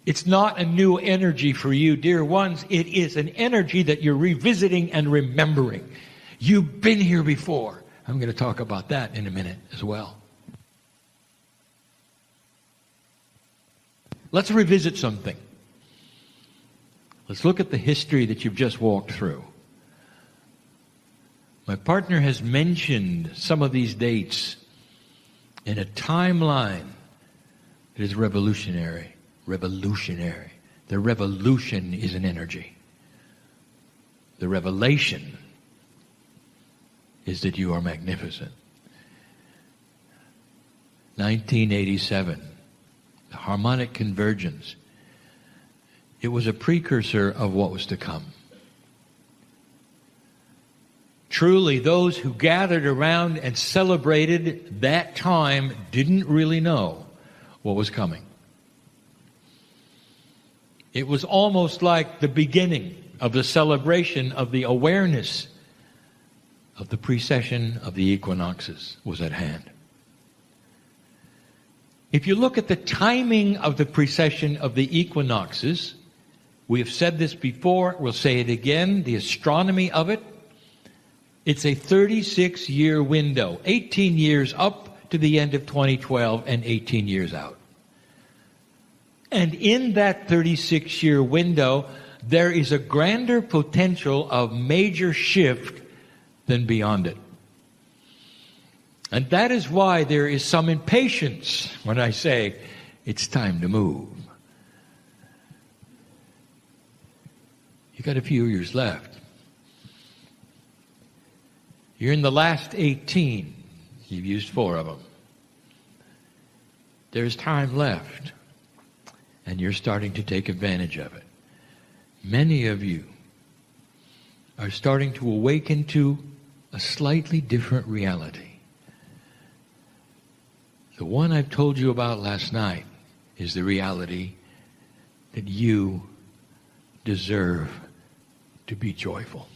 It's not a new energy for you, dear ones. It is an energy that you're revisiting and remembering. You've been here before. I'm going to talk about that in a minute as well. Let's revisit something. Let's look at the history that you've just walked through. My partner has mentioned some of these dates in a timeline that is revolutionary. Revolutionary. The revolution is an energy. The revelation is that you are magnificent. 1987, the harmonic convergence. It was a precursor of what was to come. Truly, those who gathered around and celebrated that time didn't really know what was coming. It was almost like the beginning of the celebration of the awareness of the precession of the equinoxes was at hand. If you look at the timing of the precession of the equinoxes, we have said this before, we'll say it again, the astronomy of it, it's a 36-year window, 18 years up to the end of 2012 and 18 years out. And in that 36-year window, there is a grander potential of major shift than beyond it. And that is why there is some impatience when I say, it's time to move. You got a few years left. You're in the last 18. You've used 4 of them. There's time left. And you're starting to take advantage of it. Many of you are starting to awaken to a slightly different reality. The one I've told you about last night is the reality that you deserve to be joyful.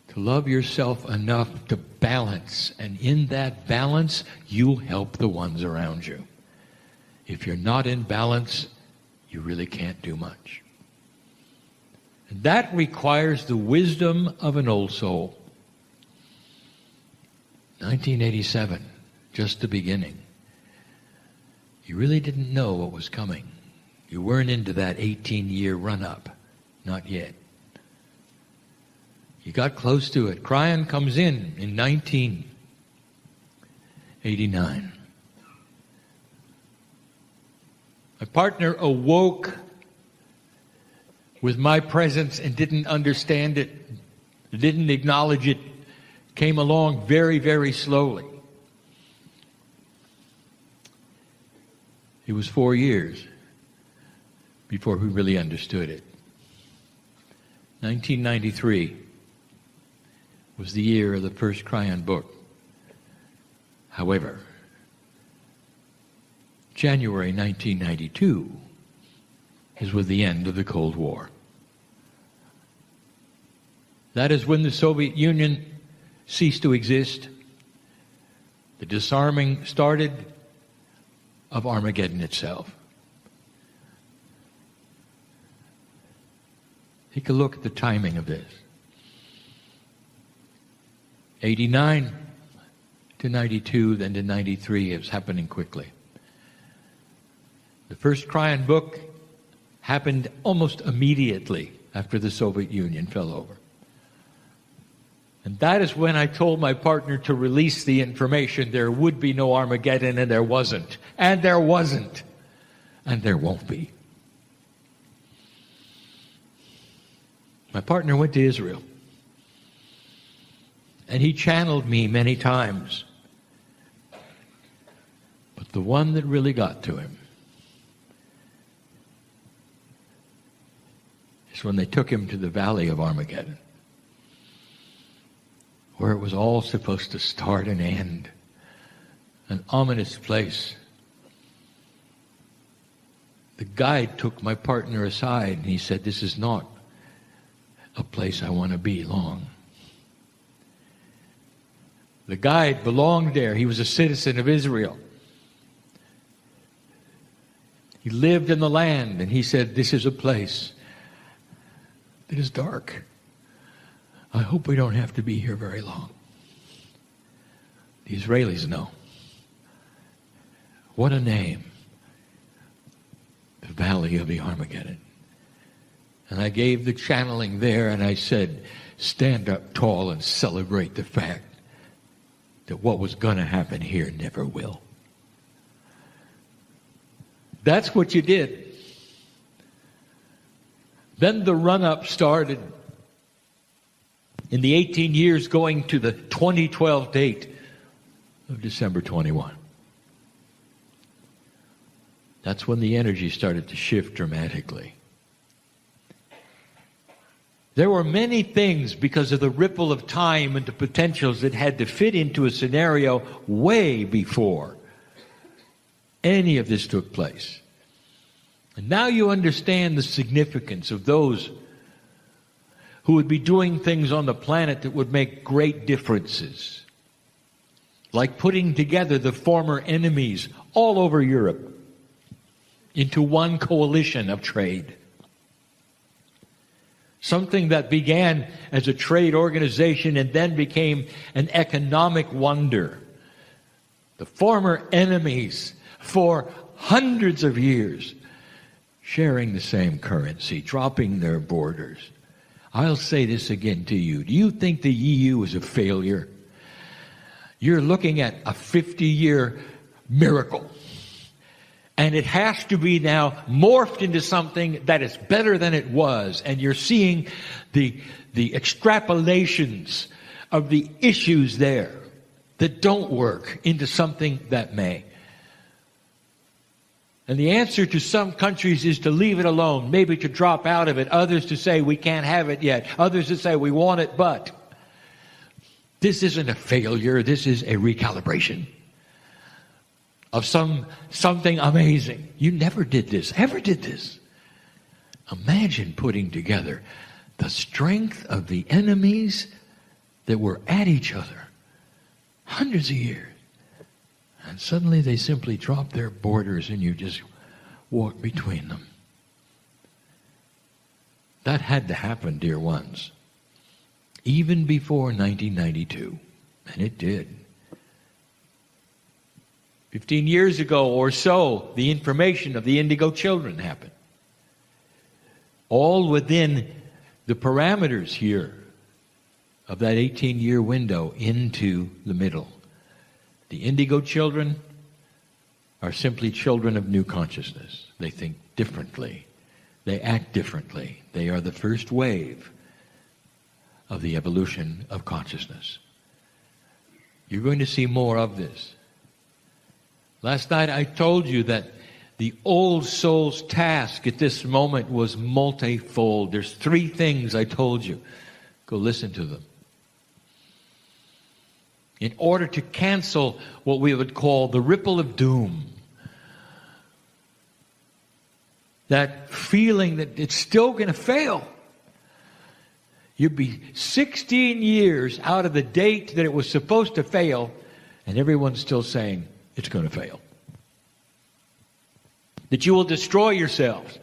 To love yourself enough to balance, and in that balance, you'll help the ones around you. If you're not in balance, you really can't do much. And that requires the wisdom of an old soul. 1987, just the beginning. You really didn't know what was coming. You weren't into that 18-year run-up. Not yet. You got close to it. Kryon comes in 1989. My partner awoke with my presence and didn't understand it, didn't acknowledge it, came along very, very slowly. It was 4 years before we really understood it. 1993 was the year of the first Kryon book. However, January 1992 is with the end of the Cold War. That is when the Soviet Union ceased to exist. The disarming started of Armageddon itself. Take a look at the timing of this. 89 to 92, then to 93, it was happening quickly. The first Kryon book happened almost immediately after the Soviet Union fell over. And that is when I told my partner to release the information. There would be no Armageddon, and there wasn't. And there wasn't. And there won't be. My partner went to Israel. And he channeled me many times. But the one that really got to him is when they took him to the valley of Armageddon, where it was all supposed to start and end. An ominous place. The guide took my partner aside and he said, "This is not a place I want to be long." The guide belonged there. He was a citizen of Israel. He lived in the land, and he said, "This is a place that is dark. I hope we don't have to be here very long." The Israelis know. What a name. The Valley of the Armageddon. And I gave the channeling there, and I said, stand up tall and celebrate the fact that what was going to happen here never will. That's what you did. Then the run-up started. In the 18 years going to the 2012 date of December 21. That's when the energy started to shift dramatically. There were many things because of the ripple of time and the potentials that had to fit into a scenario way before any of this took place. And now you understand the significance of those who would be doing things on the planet that would make great differences. Like putting together the former enemies all over Europe into one coalition of trade. Something that began as a trade organization and then became an economic wonder. The former enemies for hundreds of years sharing the same currency, dropping their borders. I'll say this again to you. Do you think the EU is a failure? You're looking at a 50-year miracle. And it has to be now morphed into something that is better than it was. And you're seeing the extrapolations of the issues there that don't work into something that may. And the answer to some countries is to leave it alone, maybe to drop out of it. Others to say we can't have it yet. Others to say we want it, but. This isn't a failure. This is a recalibration of something amazing. You never did this, ever did this. Imagine putting together the strength of the enemies that were at each other hundreds of years. And suddenly they simply drop their borders and you just walk between them. That had to happen, dear ones, even before 1992. And it did. 15 years ago or so, the information of the indigo children happened. All within the parameters here of that 18-year window into the middle. The indigo children are simply children of new consciousness. They think differently. They act differently. They are the first wave of the evolution of consciousness. You're going to see more of this. Last night I told you that the old soul's task at this moment was multifold. There's 3 things I told you. Go listen to them. In order to cancel what we would call the ripple of doom, that feeling that it's still going to fail. You'd be 16 years out of the date that it was supposed to fail, and everyone's still saying it's going to fail. That you will destroy yourselves.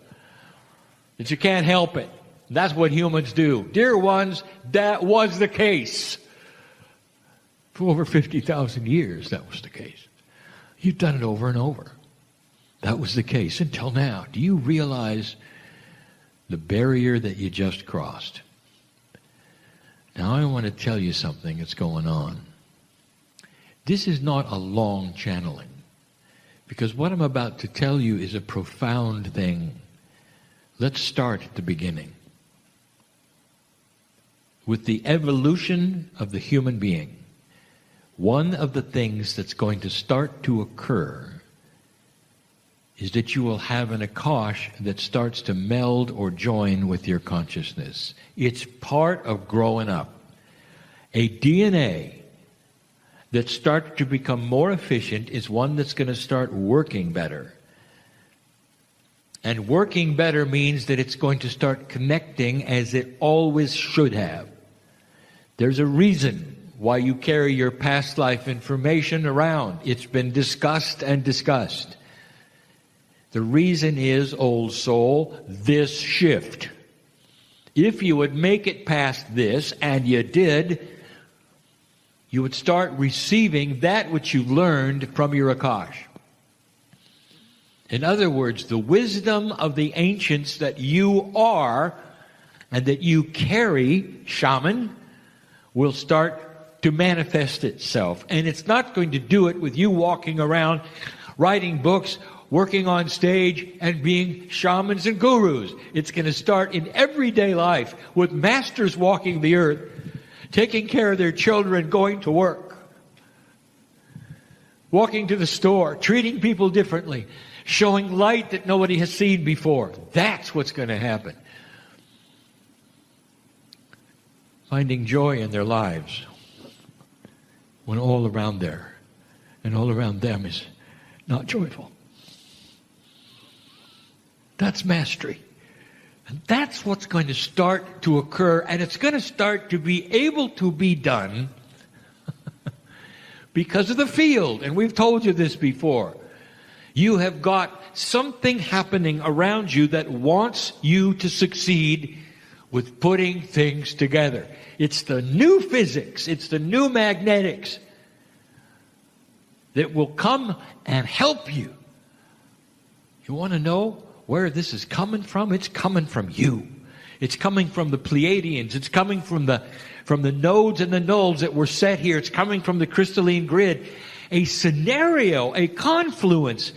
That you can't help it. That's what humans do. Dear ones, that was the case. For over 50,000 years, that was the case. You've done it over and over. That was the case until now. Do you realize the barrier that you just crossed? Now I want to tell you something that's going on. This is not a long channeling, because what I'm about to tell you is a profound thing. Let's start at the beginning. With the evolution of the human being, one of the things that's going to start to occur is that you will have an Akash that starts to meld or join with your consciousness. It's part of growing up. A DNA that starts to become more efficient is one that's going to start working better. And working better means that it's going to start connecting as it always should have. There's a reason why you carry your past life information around. It's been discussed and discussed. The reason is, old soul, this shift. If you would make it past this, and you did, you would start receiving that which you learned from your Akash. In other words, the wisdom of the ancients that you are and that you carry, shaman, will start to manifest itself. And it's not going to do it with you walking around, writing books, working on stage, and being shamans and gurus. It's going to start in everyday life with masters walking the earth, taking care of their children, going to work, walking to the store, treating people differently, showing light that nobody has seen before. That's what's going to happen. Finding joy in their lives when all around there and all around them is not joyful. That's mastery. And that's what's going to start to occur, and it's going to start to be able to be done because of the field. And we've told you this before. You have got something happening around you that wants you to succeed with putting things together. It's the new physics, it's the new magnetics that will come and help you. You want to know where this is coming from? It's coming from you. It's coming from the Pleiadians. It's coming from the nodes and the nulls that were set here. It's coming from the crystalline grid. A scenario, a confluence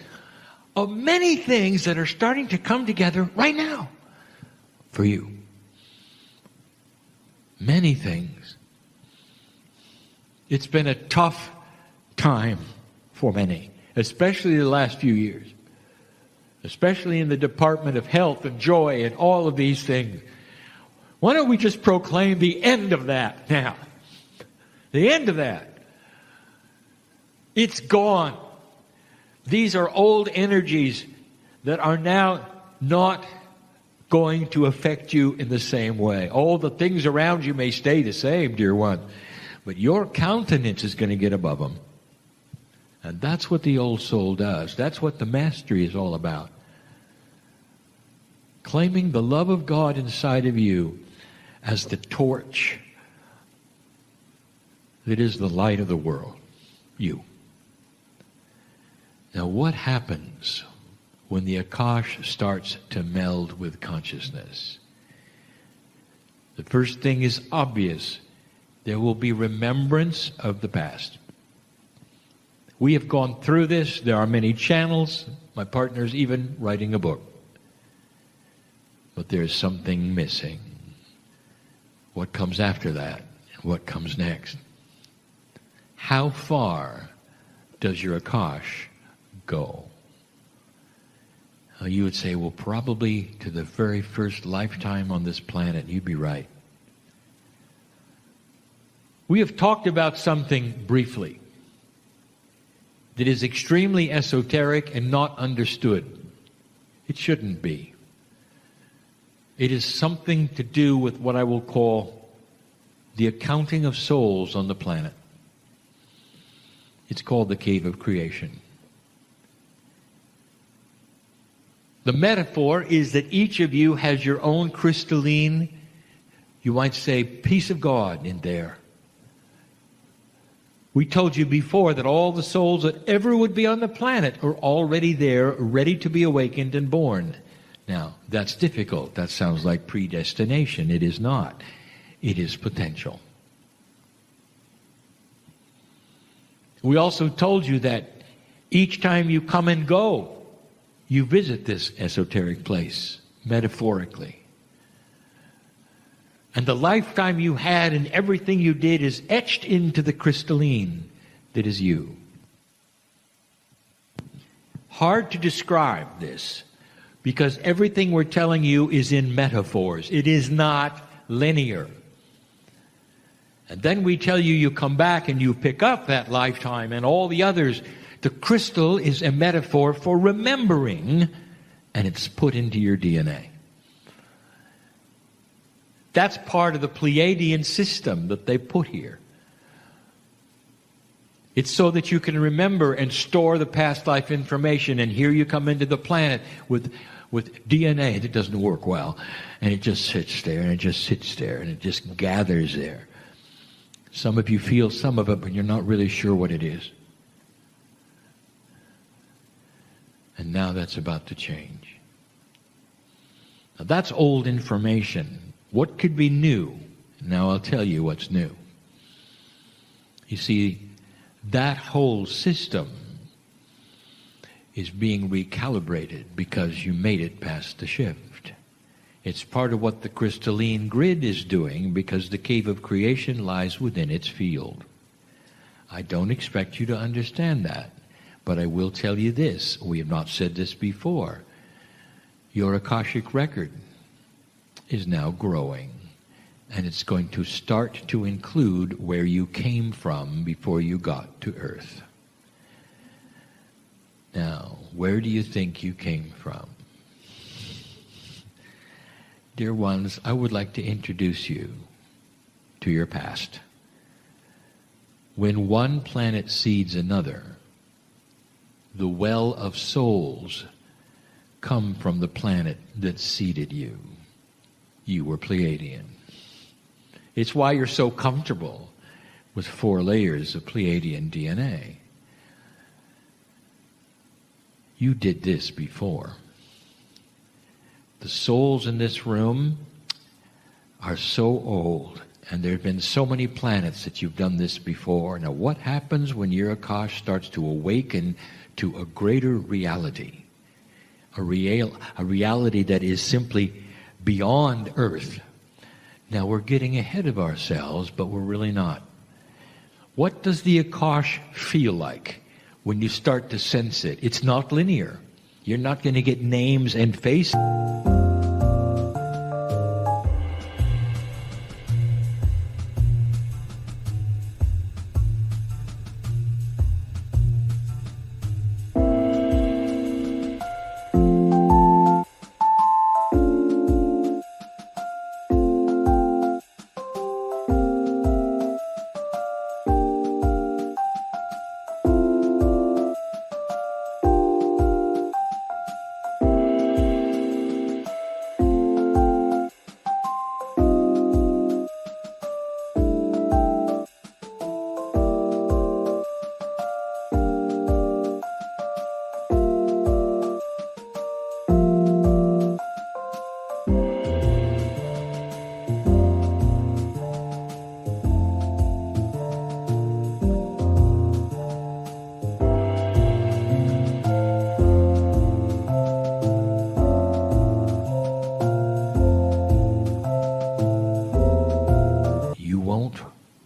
of many things that are starting to come together right now for you. Many things. It's been a tough time for many, especially the last few years. especially in the department of health and joy and all of these things. Why don't we just proclaim the end of that now? The end of that. It's gone. These are old energies that are now not going to affect you in the same way. All the things around you may stay the same, dear one, but your countenance is going to get above them. And that's what the old soul does. That's what the mastery is all about. Claiming the love of God inside of you as the torch that is the light of the world. You. Now what happens when the Akash starts to meld with consciousness? The first thing is obvious. There will be remembrance of the past. We have gone through this. There are many channels. My partner's even writing a book. But there's something missing. What comes after that? What comes next? How far does your Akash go? You would say, well, probably to the very first lifetime on this planet. You'd be right. We have talked about something briefly that is extremely esoteric and not understood. It shouldn't be. It is something to do with what I will call the accounting of souls on the planet. It's called the cave of creation. The metaphor is that each of you has your own crystalline, you might say, piece of God in there. We told you before that all the souls that ever would be on the planet are already there, ready to be awakened and born. Now, that's difficult. That sounds like predestination. It is not. It is potential. We also told you that each time you come and go, you visit this esoteric place, metaphorically. And the lifetime you had and everything you did is etched into the crystalline that is you. Hard to describe this, because everything we're telling you is in metaphors. It is not linear. And then we tell you, you come back and you pick up that lifetime and all the others. The crystal is a metaphor for remembering, and it's put into your DNA. That's part of the Pleiadian system that they put here. It's so that you can remember and store the past life information, and here you come into the planet with DNA that doesn't work well, and it just sits there, and it just sits there, and it just gathers there. Some of you feel some of it, but you're not really sure what it is. And now that's about to change. Now that's old information. What could be new? Now I'll tell you what's new. You see, that whole system is being recalibrated because you made it past the shift. It's part of what the crystalline grid is doing because the cave of creation lies within its field. I don't expect you to understand that. But I will tell you this, we have not said this before. Your Akashic record is now growing, and it's going to start to include where you came from before you got to Earth. Now, where do you think you came from? Dear ones, I would like to introduce you to your past. When one planet seeds another, the well of souls come from the planet that seeded you. You were Pleiadian. It's why you're so comfortable with 4 layers of Pleiadian DNA. You did this before. The souls in this room are so old, and there have been so many planets that you've done this before. Now what happens when your Akash starts to awaken to a greater reality? A reality that is simply beyond Earth. Now we're getting ahead of ourselves, but we're really not. What does the Akash feel like when you start to sense it? It's not linear. You're not going to get names and faces.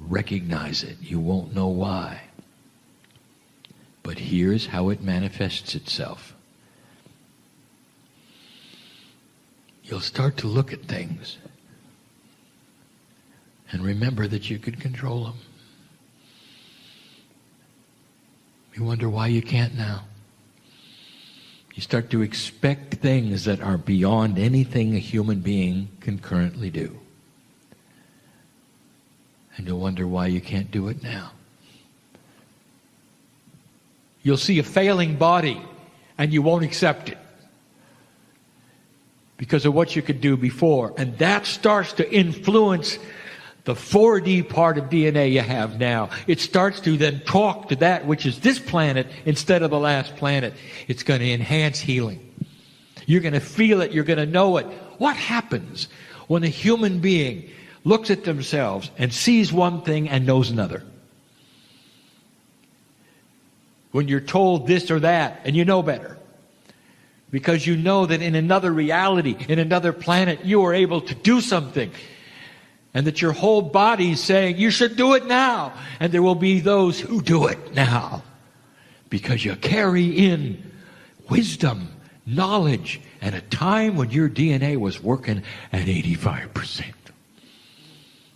Recognize it. You won't know why. But here's how it manifests itself. You'll start to look at things and remember that you could control them. You wonder why you can't now. You start to expect things that are beyond anything a human being can currently do. And you'll wonder why you can't do it now. You'll see a failing body and you won't accept it because of what you could do before. And that starts to influence the 4D part of DNA you have now. It starts to then talk to that which is this planet instead of the last planet. It's going to enhance healing. You're going to feel it. You're going to know it. What happens when a human being looks at themselves and sees one thing and knows another? When you're told this or that and you know better. Because you know that in another reality, in another planet, you are able to do something. And that your whole body is saying, you should do it now. And there will be those who do it now. Because you carry in wisdom, knowledge, and a time when your DNA was working at 85%.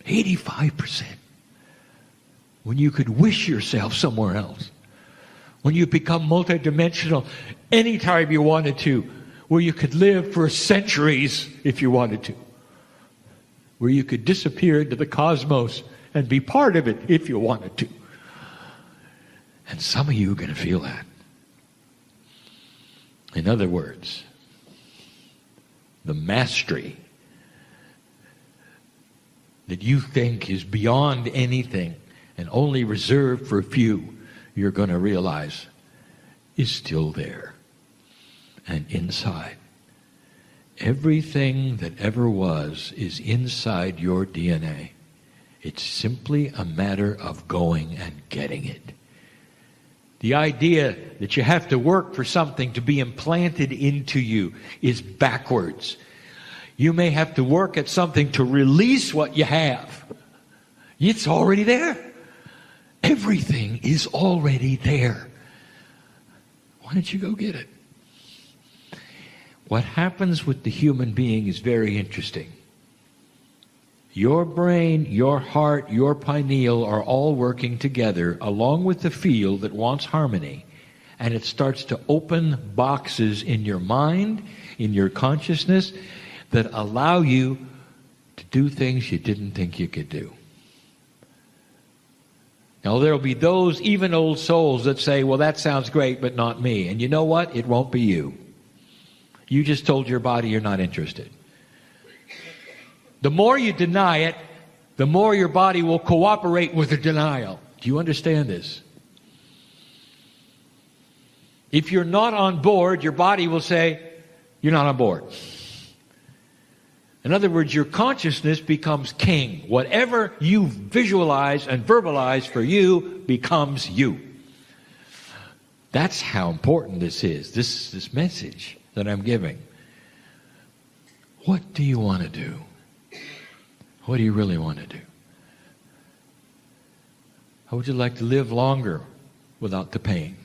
85%. When you could wish yourself somewhere else. When you become multidimensional anytime you wanted to. Where you could live for centuries if you wanted to. Where you could disappear into the cosmos and be part of it if you wanted to. And some of you are going to feel that. In other words, the mastery that you think is beyond anything and only reserved for a few, you're going to realize is still there and inside. Everything that ever was is inside your DNA. It's simply a matter of going and getting it. The idea that you have to work for something to be implanted into you is backwards. You may have to work at something to release what you have. It's already there. Everything is already there. Why don't you go get it? What happens with the human being is very interesting. Your brain, your heart, your pineal are all working together along with the field that wants harmony. And it starts to open boxes in your mind, in your consciousness, that allow you to do things you didn't think you could do. Now there will be those, even old souls, that say, well, that sounds great, but not me. And you know what? It won't be you. You just told your body you're not interested. The more you deny it, the more your body will cooperate with the denial. Do you understand this? If you're not on board, your body will say, you're not on board. In other words, your consciousness becomes king. Whatever you visualize and verbalize for you becomes you. That's how important this is, this message that I'm giving. What do you want to do? What do you really want to do? How would you like to live longer without the pain,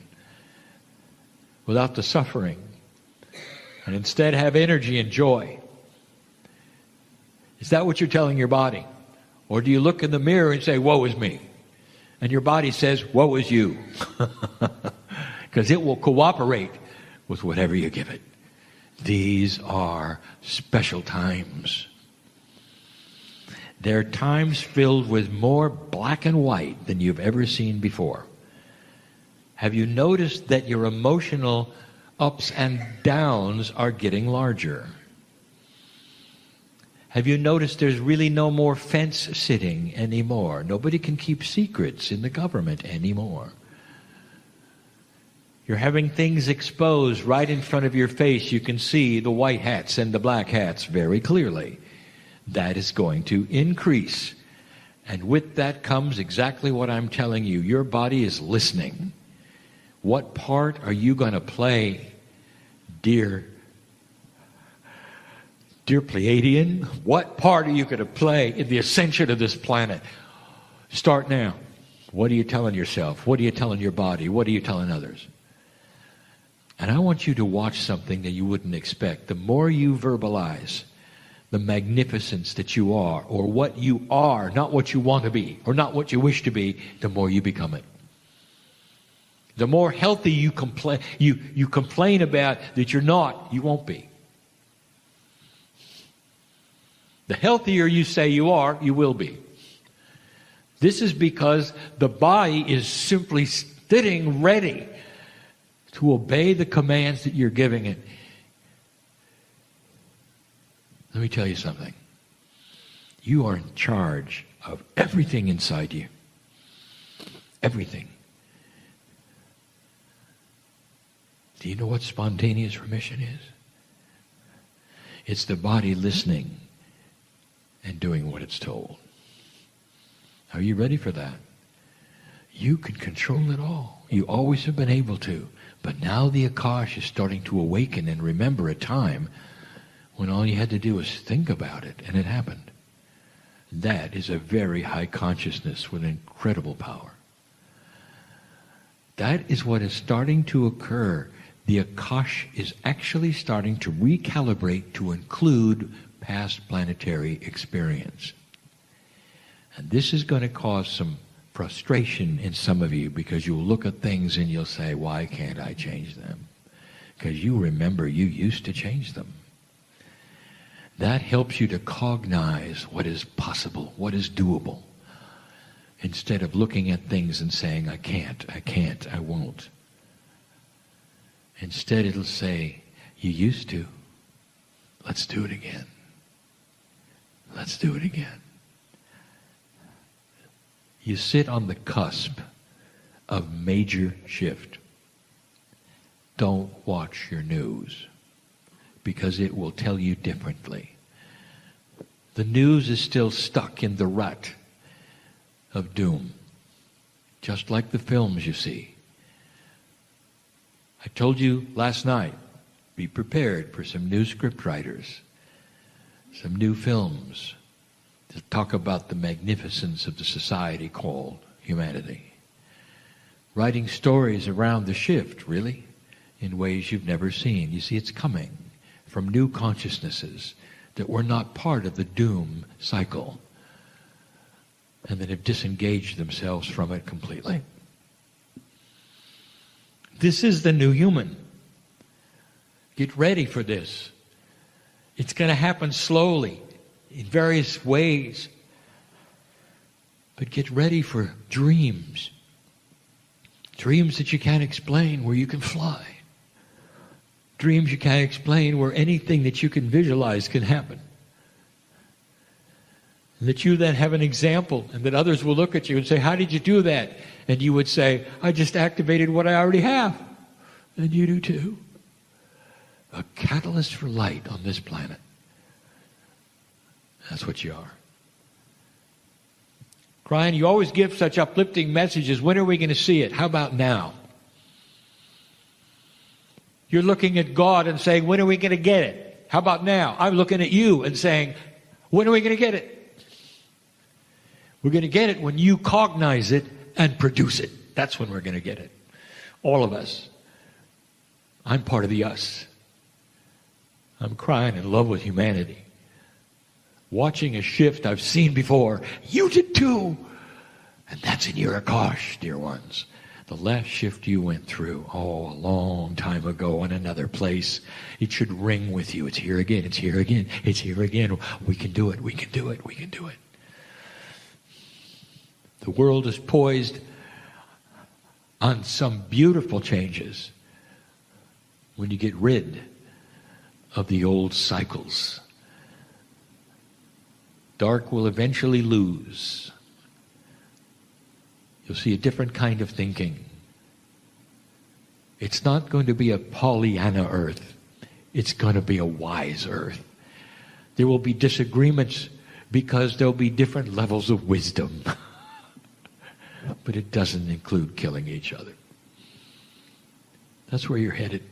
without the suffering, and instead have energy and joy. Is that what you're telling your body? Or do you look in the mirror and say, woe is me? And your body says, woe is you. Because it will cooperate with whatever you give it. These are special times. They're times filled with more black and white than you've ever seen before. Have you noticed that your emotional ups and downs are getting larger? Have you noticed there's really no more fence sitting anymore? Nobody can keep secrets in the government anymore. You're having things exposed right in front of your face. You can see the white hats and the black hats very clearly. That is going to increase. And with that comes exactly what I'm telling you. Your body is listening. What part are you going to play, dear Pleiadian? What part are you going to play in the ascension of this planet? Start now. What are you telling yourself? What are you telling your body? What are you telling others? And I want you to watch something that you wouldn't expect. The more you verbalize the magnificence that you are, or what you are, not what you want to be, or not what you wish to be, the more you become it. The more healthy you complain about that you're not, you won't be. The healthier you say you are, you will be. This is because the body is simply sitting ready to obey the commands that you're giving it. Let me tell you something. You are in charge of everything inside you. Everything. Do you know what spontaneous remission is? It's the body listening and doing what it's told. Are you ready for that? You can control it all. You always have been able to. But now the Akash is starting to awaken and remember a time when all you had to do was think about it and it happened. That is a very high consciousness with incredible power. That is what is starting to occur. The Akash is actually starting to recalibrate to include past planetary experience. And this is going to cause some frustration in some of you, because you'll look at things and you'll say, why can't I change them? Because you remember you used to change them. That helps you to cognize what is possible, what is doable, instead of looking at things and saying, I can't, I won't. Instead it'll say, you used to. Let's do it again. Let's do it again. You sit on the cusp of major shift. Don't watch your news, because it will tell you differently. The news is still stuck in the rut of doom, just like the films you see. I told you last night, be prepared for some new script writers, some new films to talk about the magnificence of the society called humanity. Writing stories around the shift, really, in ways you've never seen. You see, it's coming from new consciousnesses that were not part of the doom cycle and that have disengaged themselves from it completely. This is the new human. Get ready for this. It's going to happen slowly, in various ways. But get ready for dreams. Dreams that you can't explain, where you can fly. Dreams you can't explain, where anything that you can visualize can happen. And that you then have an example, and that others will look at you and say, how did you do that? And you would say, I just activated what I already have. And you do too. A catalyst for light on this planet. That's what you are. Kryon, you always give such uplifting messages. When are we going to see it? How about now? You're looking at God and saying, when are we going to get it? How about now? I'm looking at you and saying, when are we going to get it? We're going to get it when you cognize it and produce it. That's when we're going to get it. All of us. I'm part of the us. I'm crying in love with humanity. Watching a shift I've seen before. You did too. And that's in your Akash, dear ones. The last shift you went through, a long time ago in another place, it should ring with you. It's here again, it's here again, it's here again. We can do it, we can do it, we can do it. The world is poised on some beautiful changes when you get rid of the old cycles. Dark will eventually lose. You'll see a different kind of thinking. It's not going to be a Pollyanna earth. It's going to be a wise earth. There will be disagreements because there'll be different levels of wisdom. But it doesn't include killing each other. That's where you're headed.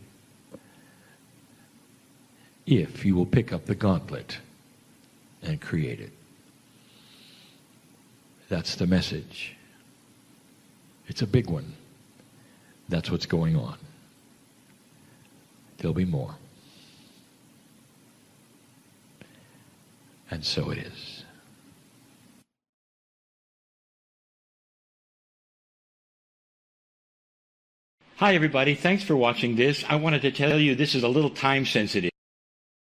If you will pick up the gauntlet and create it. That's the message. It's a big one. That's what's going on. There'll be more. And so it is. Hi, everybody. Thanks for watching this. I wanted to tell you this is a little time sensitive.